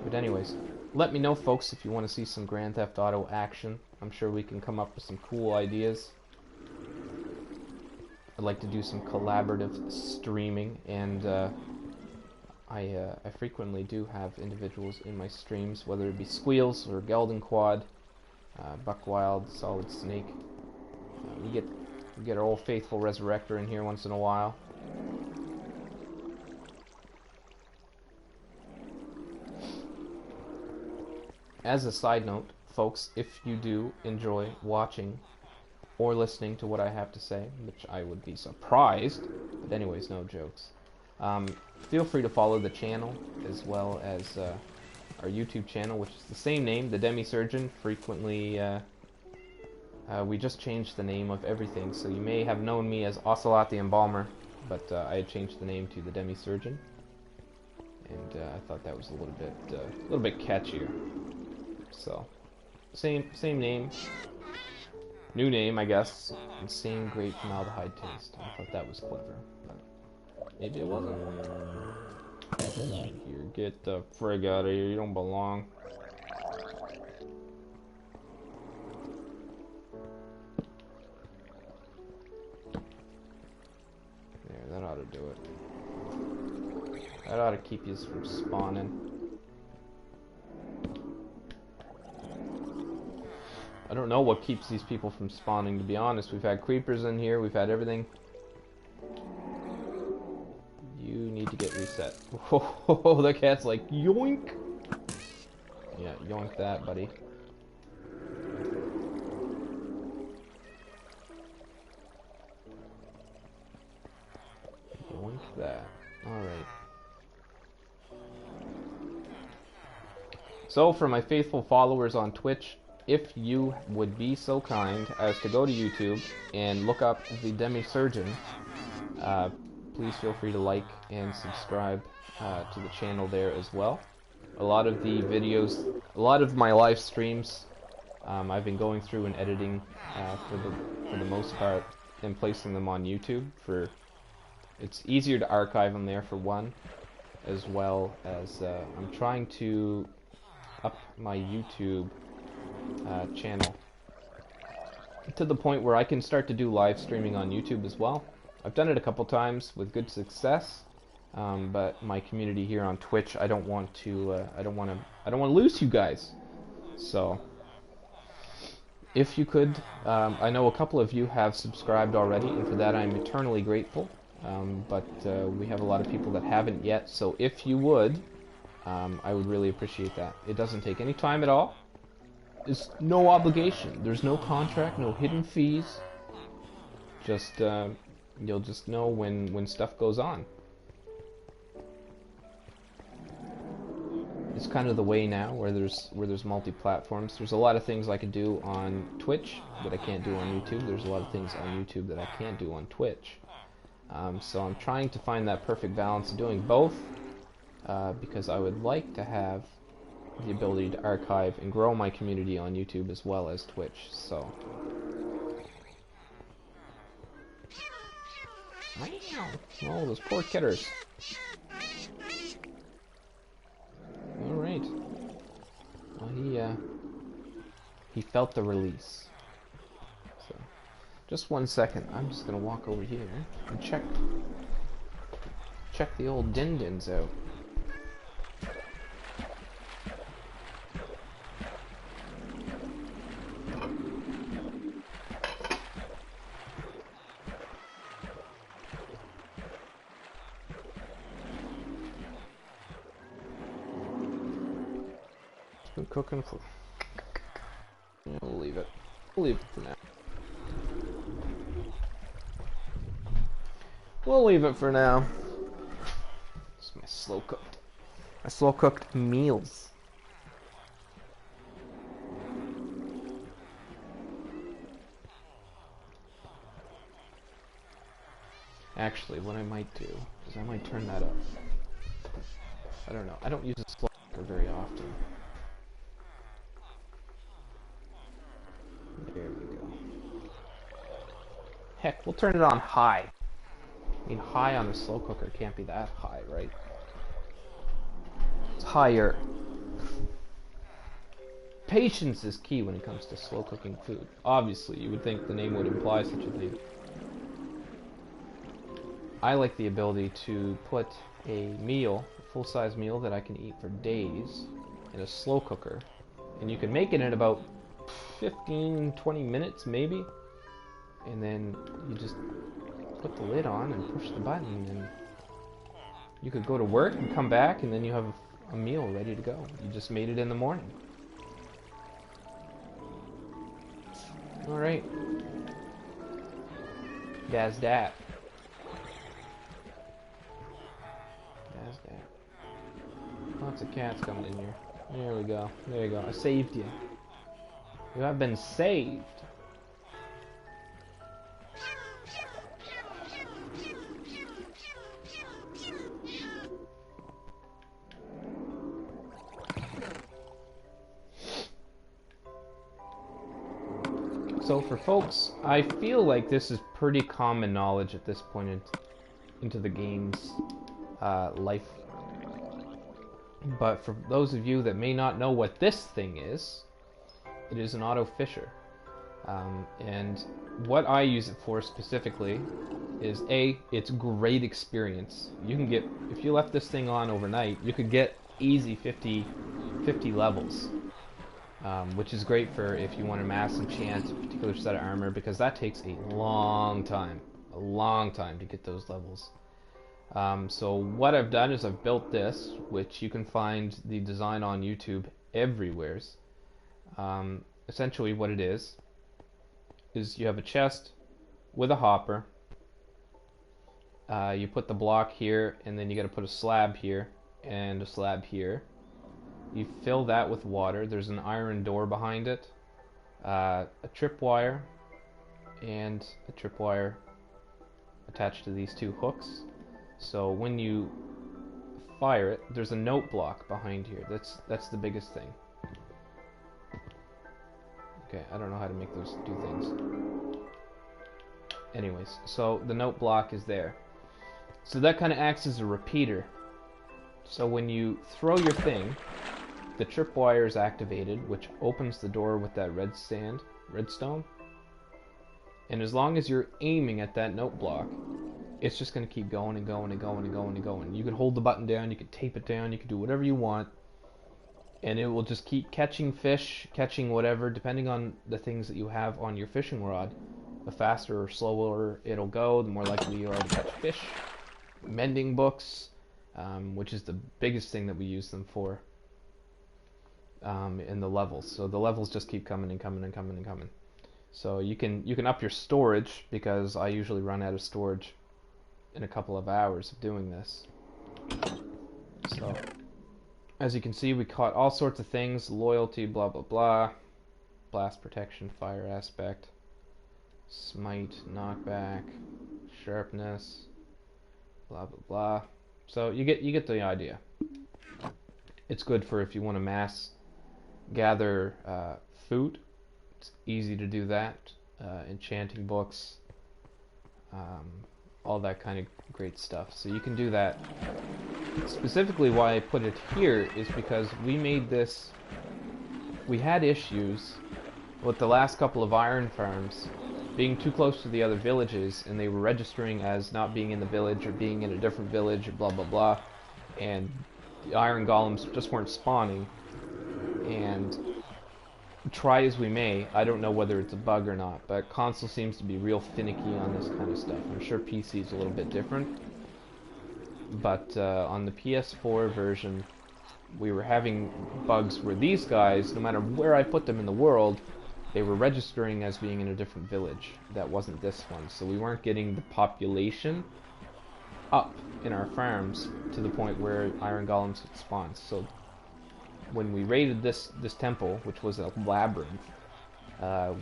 But anyways, let me know, folks, if you want to see some Grand Theft Auto action. I'm sure we can come up with some cool ideas. I'd like to do some collaborative streaming, and I frequently do have individuals in my streams, whether it be Squeals or Geldon Quad, Buckwild, Solid Snake. We get our old faithful Resurrector in here once in a while. As a side note, folks, if you do enjoy watching or listening to what I have to say, which I would be surprised, but anyways, no jokes. Feel free to follow the channel as well as our YouTube channel, which is the same name, The Demi-Surgeon. Frequently, we just changed the name of everything, so you may have known me as Ocelot the Embalmer, but I had changed the name to The Demi-Surgeon, and I thought that was a little bit catchier. So, same name, new name, I guess, and same great formaldehyde taste. I thought that was clever, but maybe it wasn't. Here, get the frig out of here. You don't belong. There, that ought to do it. That ought to keep you from spawning. I don't know what keeps these people from spawning, to be honest. We've had creepers in here, we've had everything. You need to get reset. Oh, the cat's like, yoink! Yeah, yoink that, buddy. Yoink that. Alright. So, for my faithful followers on Twitch, if you would be so kind as to go to YouTube and look up The Demi-Surgeon, please feel free to like and subscribe to the channel there as well. A lot of the videos, a lot of my live streams, I've been going through and editing for the most part and placing them on YouTube. It's easier to archive them there for one, as well as I'm trying to up my YouTube channel to the point where I can start to do live streaming on YouTube as well. I've done it a couple times with good success, but my community here on Twitch, I don't want to lose you guys. So, if you could, I know a couple of you have subscribed already, and for that I'm eternally grateful. But we have a lot of people that haven't yet. So if you would, I would really appreciate that. It doesn't take any time at all. There's no obligation. There's no contract, no hidden fees. Just you'll just know when stuff goes on. It's kind of the way now where there's multi-platforms. There's a lot of things I could do on Twitch that I can't do on YouTube. There's a lot of things on YouTube that I can't do on Twitch. So I'm trying to find that perfect balance of doing both, because I would like to have the ability to archive and grow my community on YouTube as well as Twitch. So, oh, those poor kitters. All right. Well, he felt the release. So, just 1 second. I'm just gonna walk over here and check the old din-dins out. Been cooking for. Yeah, we'll leave it. We'll leave it for now. We'll leave it for now. It's my slow cooked meals. Actually, what I might do is I might turn that up. I don't know. I don't use a slow cooker very often. There we go. Heck, we'll turn it on high. I mean, high on a slow cooker can't be that high, right? It's higher. Patience is key when it comes to slow cooking food. Obviously, you would think the name would imply such a thing. I like the ability to put a meal, a full-size meal that I can eat for days, in a slow cooker. And you can make it in about 15-20 minutes maybe. And then you just put the lid on and push the button, and you could go to work and come back, and then you have a meal ready to go. You just made it in the morning. Alright. That's that. That's that. Lots of cats coming in here. There we go. There you go. I saved you. You have been saved. So for folks, I feel like this is pretty common knowledge at this point into the game's life. But for those of you that may not know what this thing is, it is an auto fisher. And what I use it for specifically is it's great experience. You can get, if you left this thing on overnight, you could get easy 50 levels. Which is great for if you want to mass enchant a particular set of armor, because that takes a long time to get those levels. So what I've done is I've built this, which you can find the design on YouTube everywheres. Essentially what it is you have a chest with a hopper. You put the block here, and then you got to put a slab here and a slab here. You fill that with water. There's an iron door behind it, a tripwire, and a tripwire attached to these two hooks. So when you fire it, there's a note block behind here. That's the biggest thing. Okay, I don't know how to make those do things. Anyways, so the note block is there. So that kind of acts as a repeater. So when you throw your thing, the tripwire is activated, which opens the door with that redstone. And as long as you're aiming at that note block, it's just going to keep going and going and going and going and going. You can hold the button down, you can tape it down, you can do whatever you want, and it will just keep catching fish, catching whatever, depending on the things that you have on your fishing rod. The faster or slower it'll go, the more likely you are to catch fish. Mending books, which is the biggest thing that we use them for. In the levels. So the levels just keep coming and coming and coming and coming. So you can up your storage, because I usually run out of storage in a couple of hours of doing this. So as you can see, we caught all sorts of things: loyalty, blah blah blah, blast protection, fire aspect, smite, knockback, sharpness, blah blah blah. So you get the idea. It's good for if you want to mass gather food. It's easy to do that. Enchanting books, all that kind of great stuff. So you can do that. Specifically why I put it here is because we made this, we had issues with the last couple of iron farms being too close to the other villages, and they were registering as not being in the village or being in a different village or blah blah blah, and the iron golems just weren't spawning. And try as we may, I don't know whether it's a bug or not, but console seems to be real finicky on this kind of stuff. I'm sure PC is a little bit different, but on the PS4 version, we were having bugs where these guys, no matter where I put them in the world, they were registering as being in a different village. That wasn't this one, so we weren't getting the population up in our farms to the point where iron golems would spawn. So when we raided this temple, which was a labyrinth,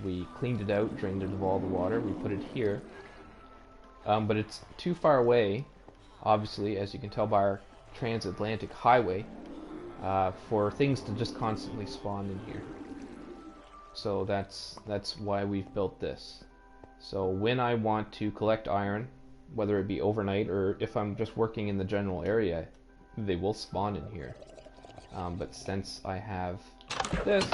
we cleaned it out, drained it of all the water, we put it here. But it's too far away, obviously, as you can tell by our transatlantic highway, for things to just constantly spawn in here. So that's why we've built this. So when I want to collect iron, whether it be overnight or if I'm just working in the general area, they will spawn in here. But since I have this,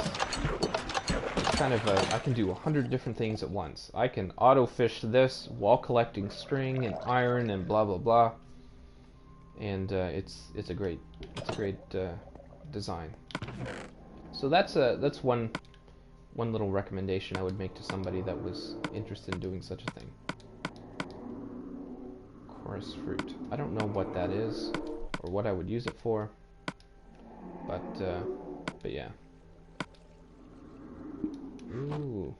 it's kind of I can do 100 different things at once. I can auto fish this while collecting string and iron and blah blah blah. And it's a great design. So that's one little recommendation I would make to somebody that was interested in doing such a thing. Chorus fruit. I don't know what that is or what I would use it for, but yeah. Ooh.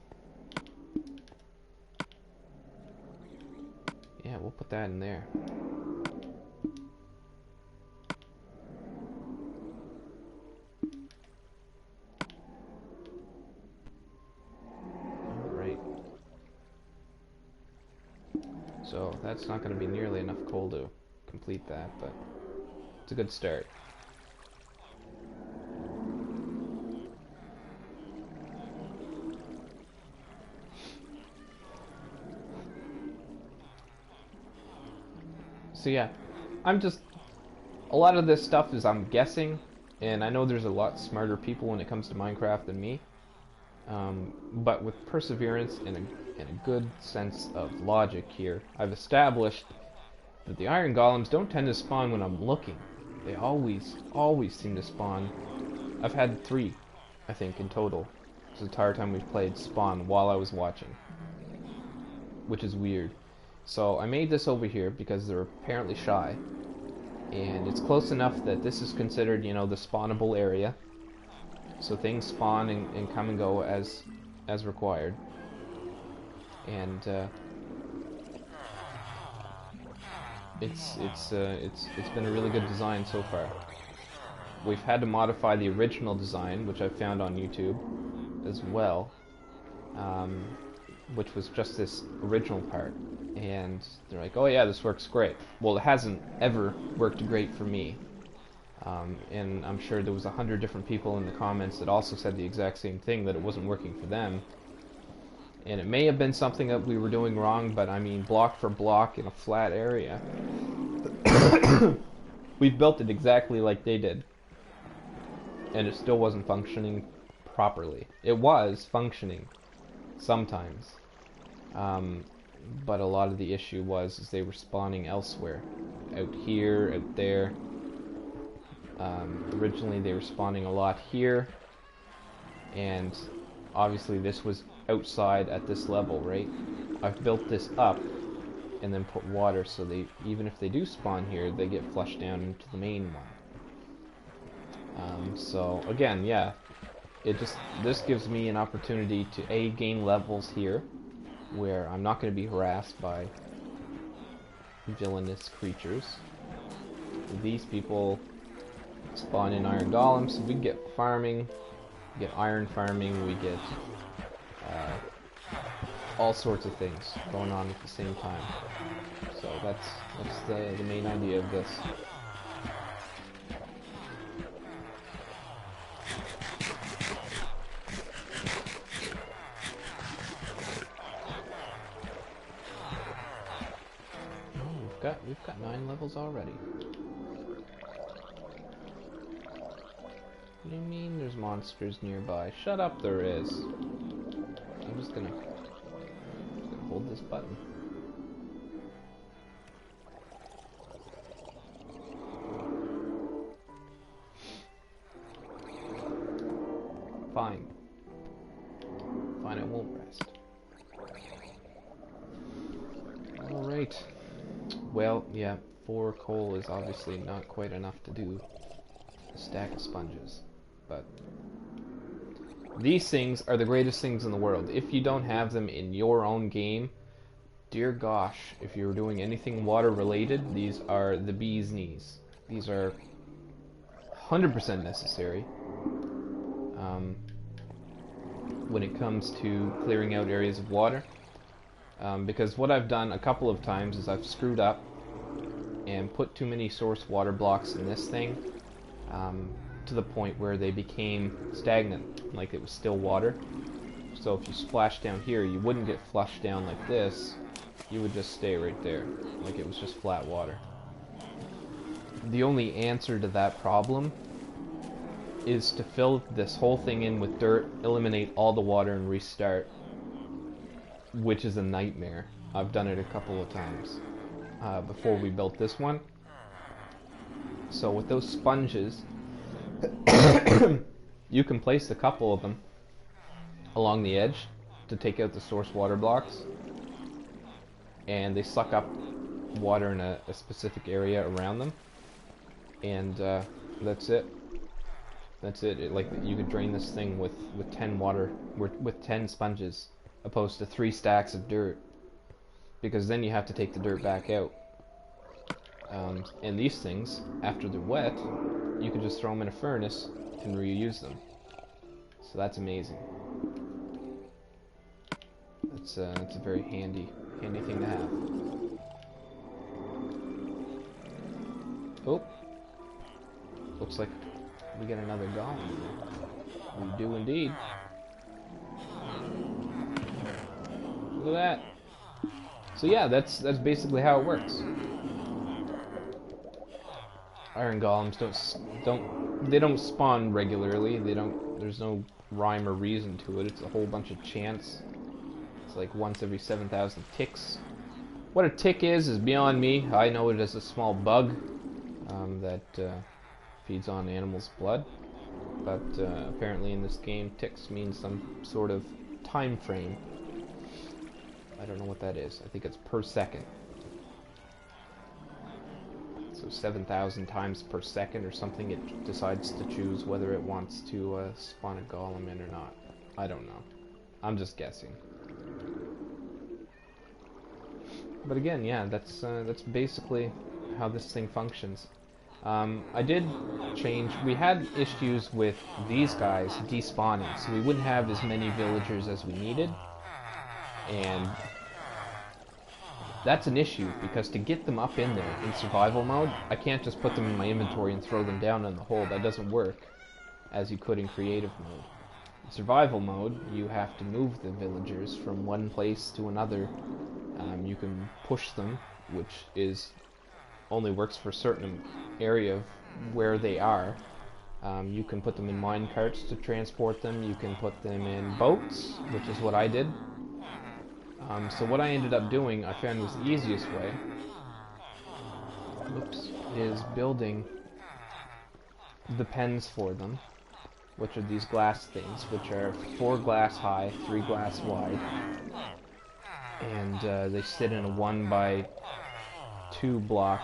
Yeah, we'll put that in there. Alright. So that's not going to be nearly enough coal to complete that, but it's a good start. So yeah, a lot of this stuff is I'm guessing, and I know there's a lot smarter people when it comes to Minecraft than me, but with perseverance and a good sense of logic here, I've established that the iron golems don't tend to spawn when I'm looking. They always seem to spawn. I've had 3, I think, in total, this entire time we've played, spawn while I was watching, which is weird. So I made this over here because they're apparently shy, and it's close enough that this is considered, you know, the spawnable area. So things spawn and come and go as required. And it's been a really good design so far. We've had to modify the original design, which I found on YouTube as well, which was just this original part. And they're like, oh yeah, this works great. Well, it hasn't ever worked great for me. And I'm sure there was 100 different people in the comments that also said the exact same thing, that it wasn't working for them. And it may have been something that we were doing wrong, but I mean, block for block in a flat area, we've built it exactly like they did. And it still wasn't functioning properly. It was functioning sometimes. But a lot of the issue was they were spawning elsewhere. Out here, out there. Originally they were spawning a lot here. And obviously this was outside at this level, right? I've built this up and then put water so they, even if they do spawn here, they get flushed down into the main one. So again, yeah, this gives me an opportunity to gain levels here, where I'm not going to be harassed by villainous creatures. These people spawn in iron golems, so we get farming, we get iron farming, we get all sorts of things going on at the same time. So that's the main idea of this. We've got 9 levels already. What do you mean there's monsters nearby? Shut up, there is. I'm just gonna hold this button. Fine. Fine, I won't rest. Alright. Well, yeah, 4 coal is obviously not quite enough to do a stack of sponges, but these things are the greatest things in the world. If you don't have them in your own game, dear gosh, if you're doing anything water related, these are the bee's knees. These are 100% necessary when it comes to clearing out areas of water. Because what I've done a couple of times is I've screwed up and put too many source water blocks in this thing to the point where they became stagnant, like it was still water. So if you splash down here, you wouldn't get flushed down like this, you would just stay right there, like it was just flat water. The only answer to that problem is to fill this whole thing in with dirt, eliminate all the water, and restart, which is a nightmare. I've done it a couple of times before we built this one. So with those sponges, you can place a couple of them along the edge to take out the source water blocks, and they suck up water in a specific area around them, and that's it. That's it. Like, you could drain this thing with 10 sponges, opposed to 3 stacks of dirt, because then you have to take the dirt back out. And these things, after they're wet, you can just throw them in a furnace and reuse them. So that's amazing. It's a very handy thing to have. Oh, looks like we get another golem. We do indeed. Look at that. So yeah, that's basically how it works. Iron golems don't spawn regularly. There's no rhyme or reason to it. It's a whole bunch of chance. It's like once every 7,000 ticks. What a tick is beyond me. I know it as a small bug that feeds on animals' blood, but apparently in this game, ticks means some sort of time frame. I don't know what that is. I think it's per second. So 7,000 times per second or something, it decides to choose whether it wants to spawn a golem in or not. I don't know. I'm just guessing. But again, yeah, that's basically how this thing functions. I did change. We had issues with these guys despawning, so we wouldn't have as many villagers as we needed, and that's an issue, because to get them up in there in survival mode, I can't just put them in my inventory and throw them down in the hole. That doesn't work as you could in creative mode. In survival mode, you have to move the villagers from one place to another. You can push them, which only works for a certain area of where they are. You can put them in mine carts to transport them. You can put them in boats, which is what I did. So what I ended up doing, I found was the easiest way, is building the pens for them, which are these glass things, which are 4 glass high, 3 glass wide, and they sit in a 1x2 block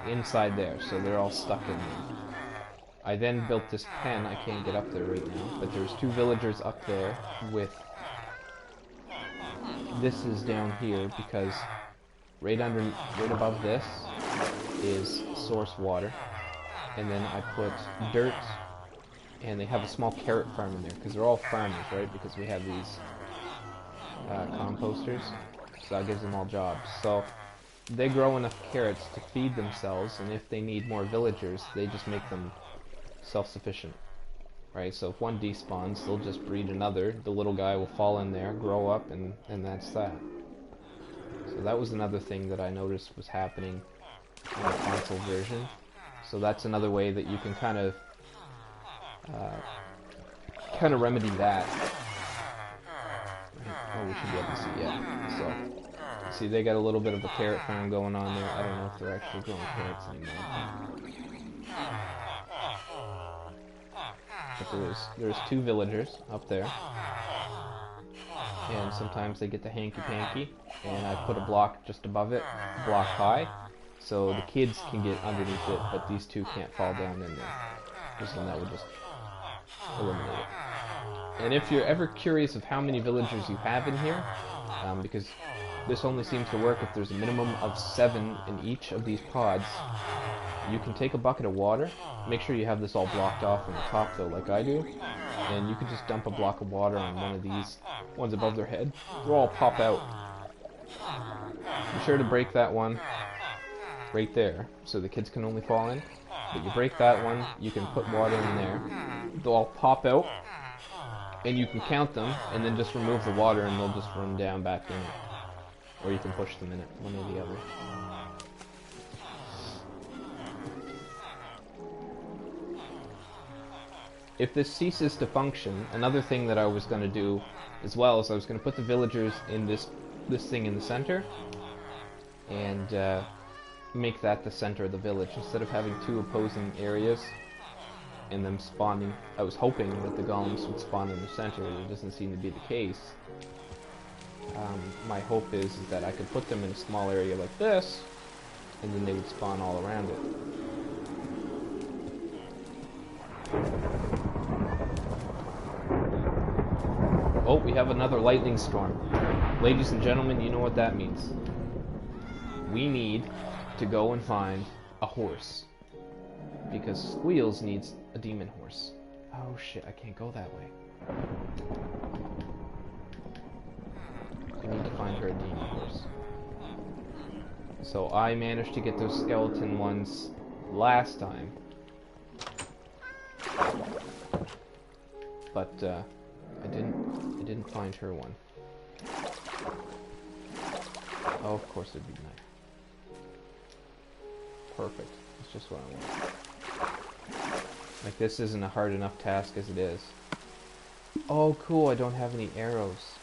inside there, so they're all stuck in there. I then built this pen. I can't get up there right now, but there's 2 villagers up there with... This is down here because right above this is source water, and then I put dirt, and they have a small carrot farm in there because they're all farmers, right? Because we have these composters, so that gives them all jobs. So they grow enough carrots to feed themselves, and if they need more villagers, they just make them self-sufficient. Right, so if one despawns, they'll just breed another. The little guy will fall in there, grow up, and that's that. So that was another thing that I noticed was happening in the console version. So that's another way that you can kind of remedy that. Oh, we should be able to see, yeah. So, see, they got a little bit of a carrot farm going on there. I don't know if they're actually growing carrots anymore. But there's 2 villagers up there, and sometimes they get the hanky-panky, and I put a block just above it, block high, so the kids can get underneath it, but these 2 can't fall down in there, because then that would just eliminate it. And if you're ever curious of how many villagers you have in here, because this only seems to work if there's a minimum of 7 in each of these pods, you can take a bucket of water, make sure you have this all blocked off on the top though, like I do, and you can just dump a block of water on one of these ones above their head. They'll all pop out. Be sure to break that one right there, so the kids can only fall in. But you break that one, you can put water in there. They'll all pop out, and you can count them, and then just remove the water, and they'll just run down back in it. Or you can push them in it, one or the other. if this ceases to function, another thing that I was going to do as well is I was going to put the villagers in this thing in the center, and make that the center of the village instead of having two opposing areas and them spawning. I was hoping that the golems would spawn in the center. It doesn't seem to be the case. My hope is that I could put them in a small area like this, and then they would spawn all around it. Oh, we have another lightning storm. Ladies and gentlemen, you know what that means. We need to go and find a horse. Because Squeals needs a demon horse. Oh shit, I can't go that way. I need to find her a demon horse. So I managed to get those skeleton ones last time. But I didn't find her one. Oh, of course it'd be nice. Perfect. That's just what I want. Like, this isn't a hard enough task as it is. Oh, cool, I don't have any arrows.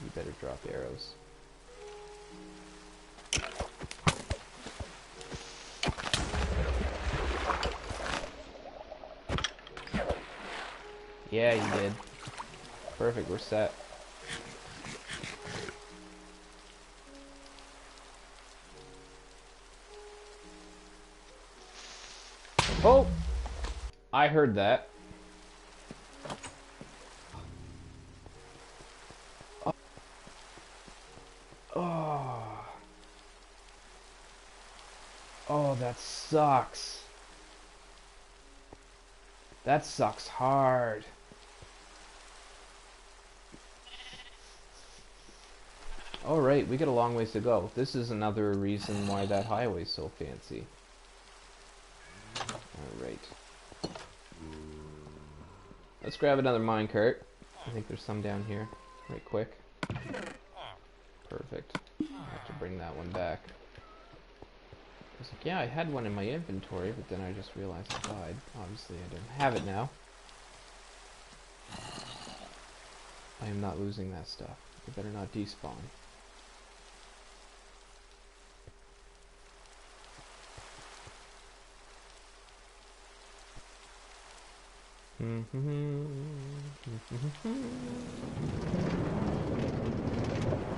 You better drop arrows. Yeah, you did. Perfect, we're set. Oh! I heard that. Oh. Oh, that sucks. That sucks hard. Alright, we got a long ways to go. This is another reason why that highway's so fancy. Alright. Let's grab another minecart. I think there's some down here. Right quick. Perfect. I have to bring that one back. I was like, yeah, I had one in my inventory, but then I just realized it died. Obviously, I don't have it now. I am not losing that stuff. It better not despawn.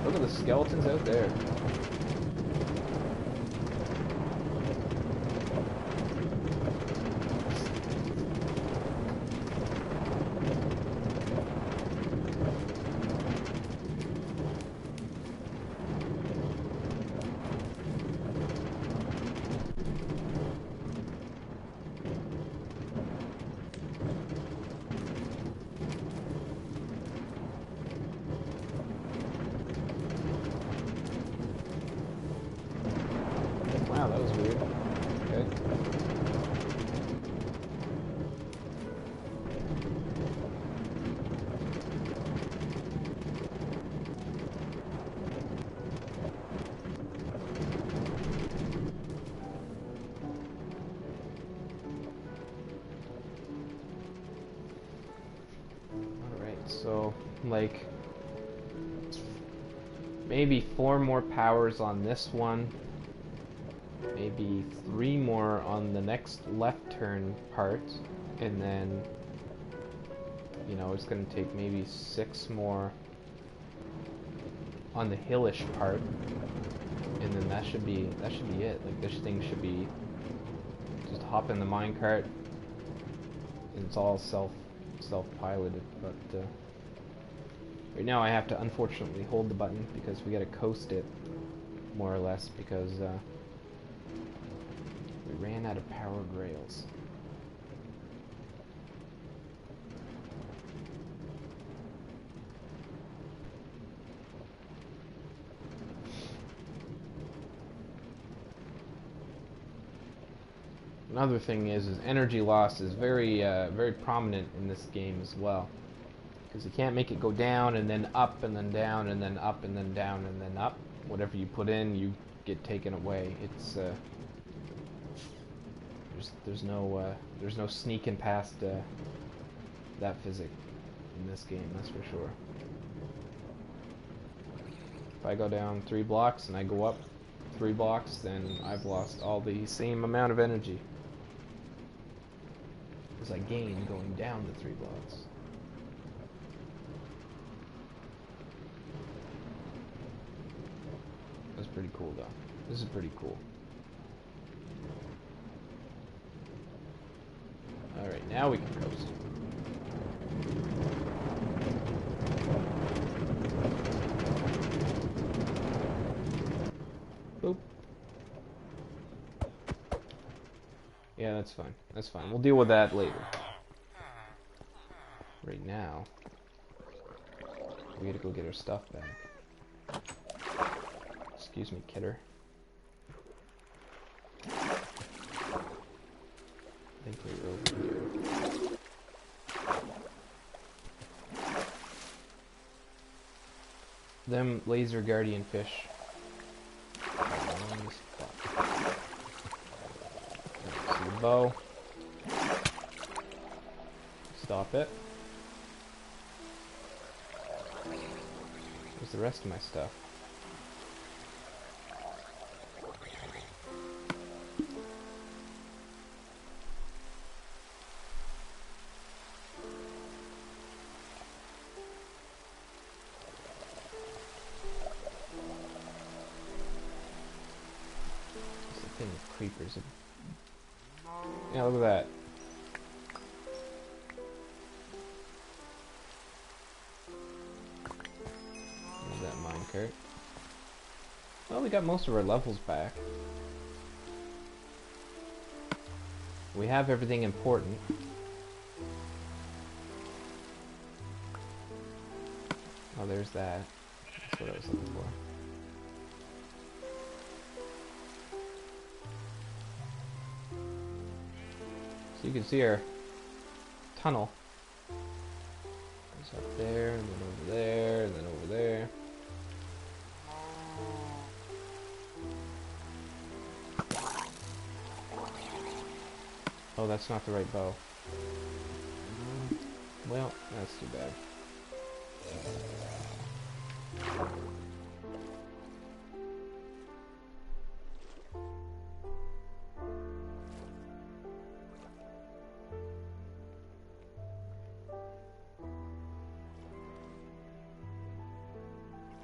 Look at the skeletons out there. Wow, that was weird. Okay. Alright, so, like, maybe 4 more powers on this one. Maybe 3 more on the next left turn part, and then, you know, it's going to take maybe 6 more on the hillish part, and then that should be it. Like, this thing should be just hop in the minecart, and it's all self-piloted. But right now I have to unfortunately hold the button because we got to coast it more or less because we ran out of powered rails. Another thing is energy loss is very prominent in this game as well, because you can't make it go down and then up and then down and then up and then down and then up. Whatever you put in, you get taken away. It's there's no sneaking past that physic in this game. That's for sure. If I go down 3 blocks and I go up 3 blocks, then I've lost all the same amount of energy as I gained going down the 3 blocks. That's pretty cool though. This is pretty cool. Alright, now we can coast. Boop. Yeah, that's fine. That's fine. We'll deal with that later. Right now, we gotta go get our stuff back. Excuse me, kidder. I think we're over here. Them laser guardian fish. See the bow. Stop it. Where's the rest of my stuff? Creepers. Yeah, look at that. There's that minecart. Well, we got most of our levels back. We have everything important. Oh, there's that. That's what I was looking for. So you can see our tunnel. It's up there, and then over there, and then over there. Oh, that's not the right bow. Well, that's too bad.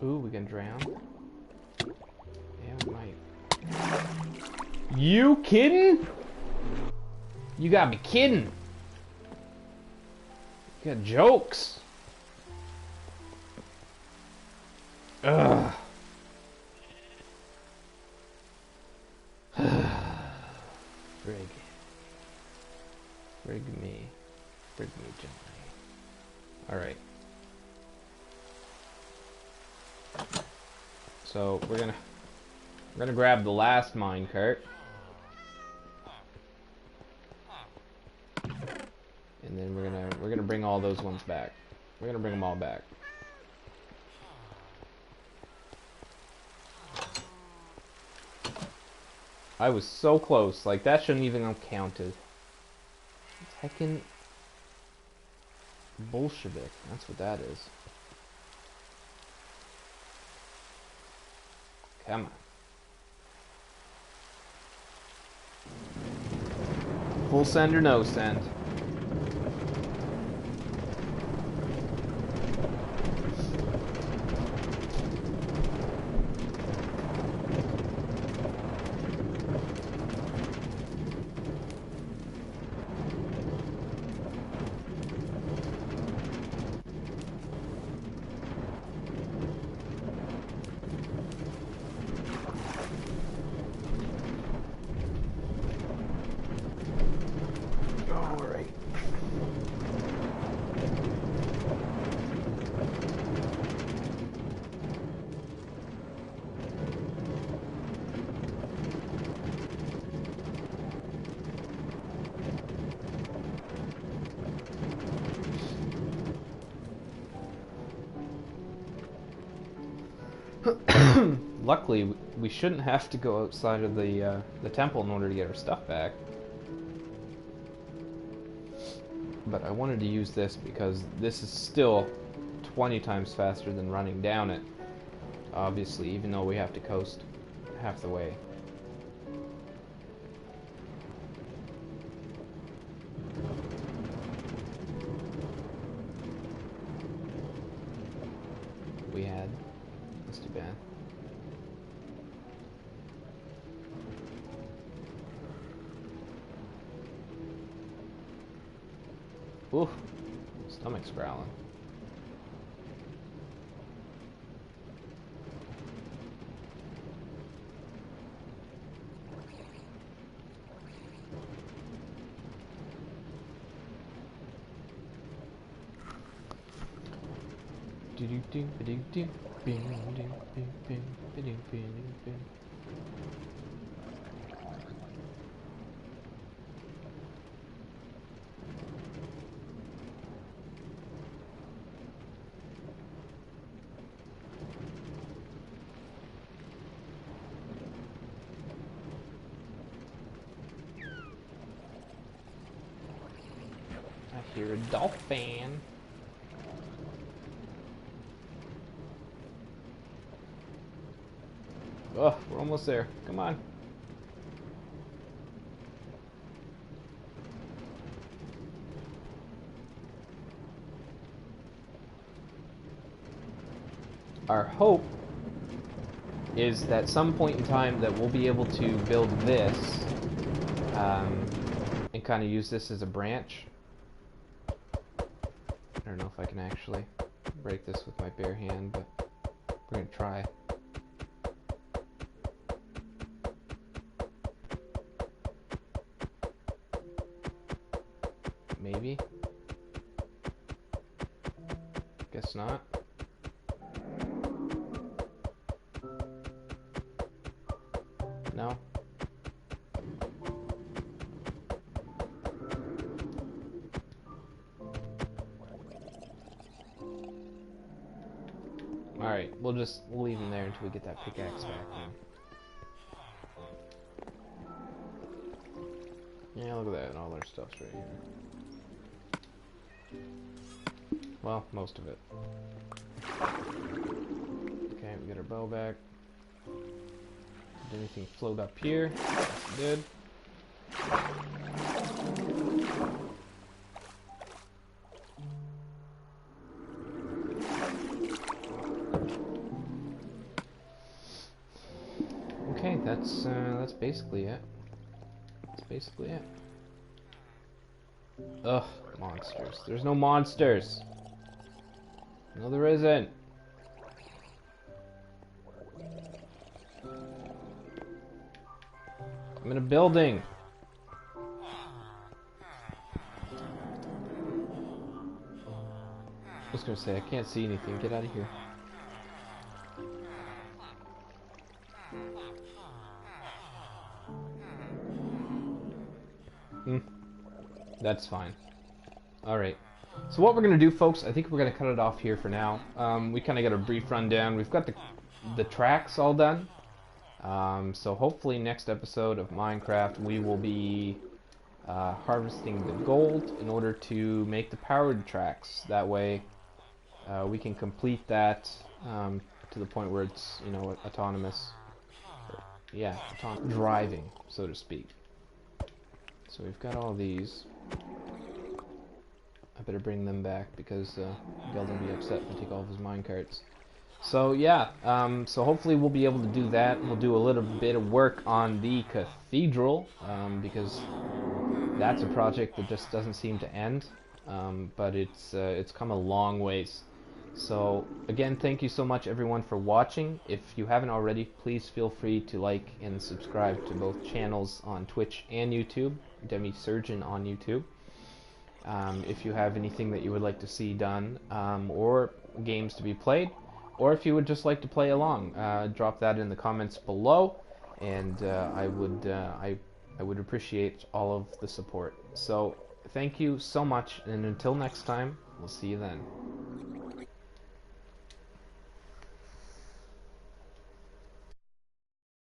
Ooh, we can drown. Yeah, we might. You kidding? You gotta be kidding. You got jokes. Ugh. Frig. Frig me. Frig me gently. Alright. So we're gonna grab the last minecart, and then we're gonna bring all those ones back. We're gonna bring them all back. I was so close. Like that shouldn't even have counted. Heckin' Bolshevik. That's what that is. Come on. Full send or no send? Luckily, we shouldn't have to go outside of the temple in order to get our stuff back. but I wanted to use this because this is still 20 times faster than running down it, obviously, even though we have to coast half the way. We had. That's too bad. Oof, stomach's growling. I hear a dolphin. Oh, we're almost there. Come on. Our hope is that some point in time that we'll be able to build this and kind of use this as a branch. I don't know if I can actually break this with my bare hand, but we're gonna try. Maybe. Guess not. No. Alright, we'll leave him there until we get that pickaxe back then. Yeah, look at that, all our stuff's right here. Well, most of it. Okay, we get our bow back. Did anything float up here? Yes, it did. Okay, that's basically it. That's basically it. Ugh, monsters. There's no monsters. No, there isn't. I'm in a building. I was gonna say, I can't see anything. Get out of here. That's fine. Alright. So what we're going to do, folks, I think we're going to cut it off here for now. We kind of got a brief rundown. We've got the tracks all done. So hopefully next episode of Minecraft we will be harvesting the gold in order to make the powered tracks. That way we can complete that to the point where it's, you know, autonomous. Yeah, driving, so to speak. So we've got all these. I better bring them back because Geldin will be upset if I take all of his minecarts. So yeah, so hopefully we'll be able to do that. We'll do a little bit of work on the cathedral because that's a project that just doesn't seem to end. But it's come a long ways. So again, thank you so much everyone for watching. If you haven't already, please feel free to like and subscribe to both channels on Twitch and YouTube. Demi Surgeon on YouTube. If you have anything that you would like to see done, or games to be played, or if you would just like to play along, drop that in the comments below, and I would appreciate all of the support. So thank you so much, and until next time, we'll see you then.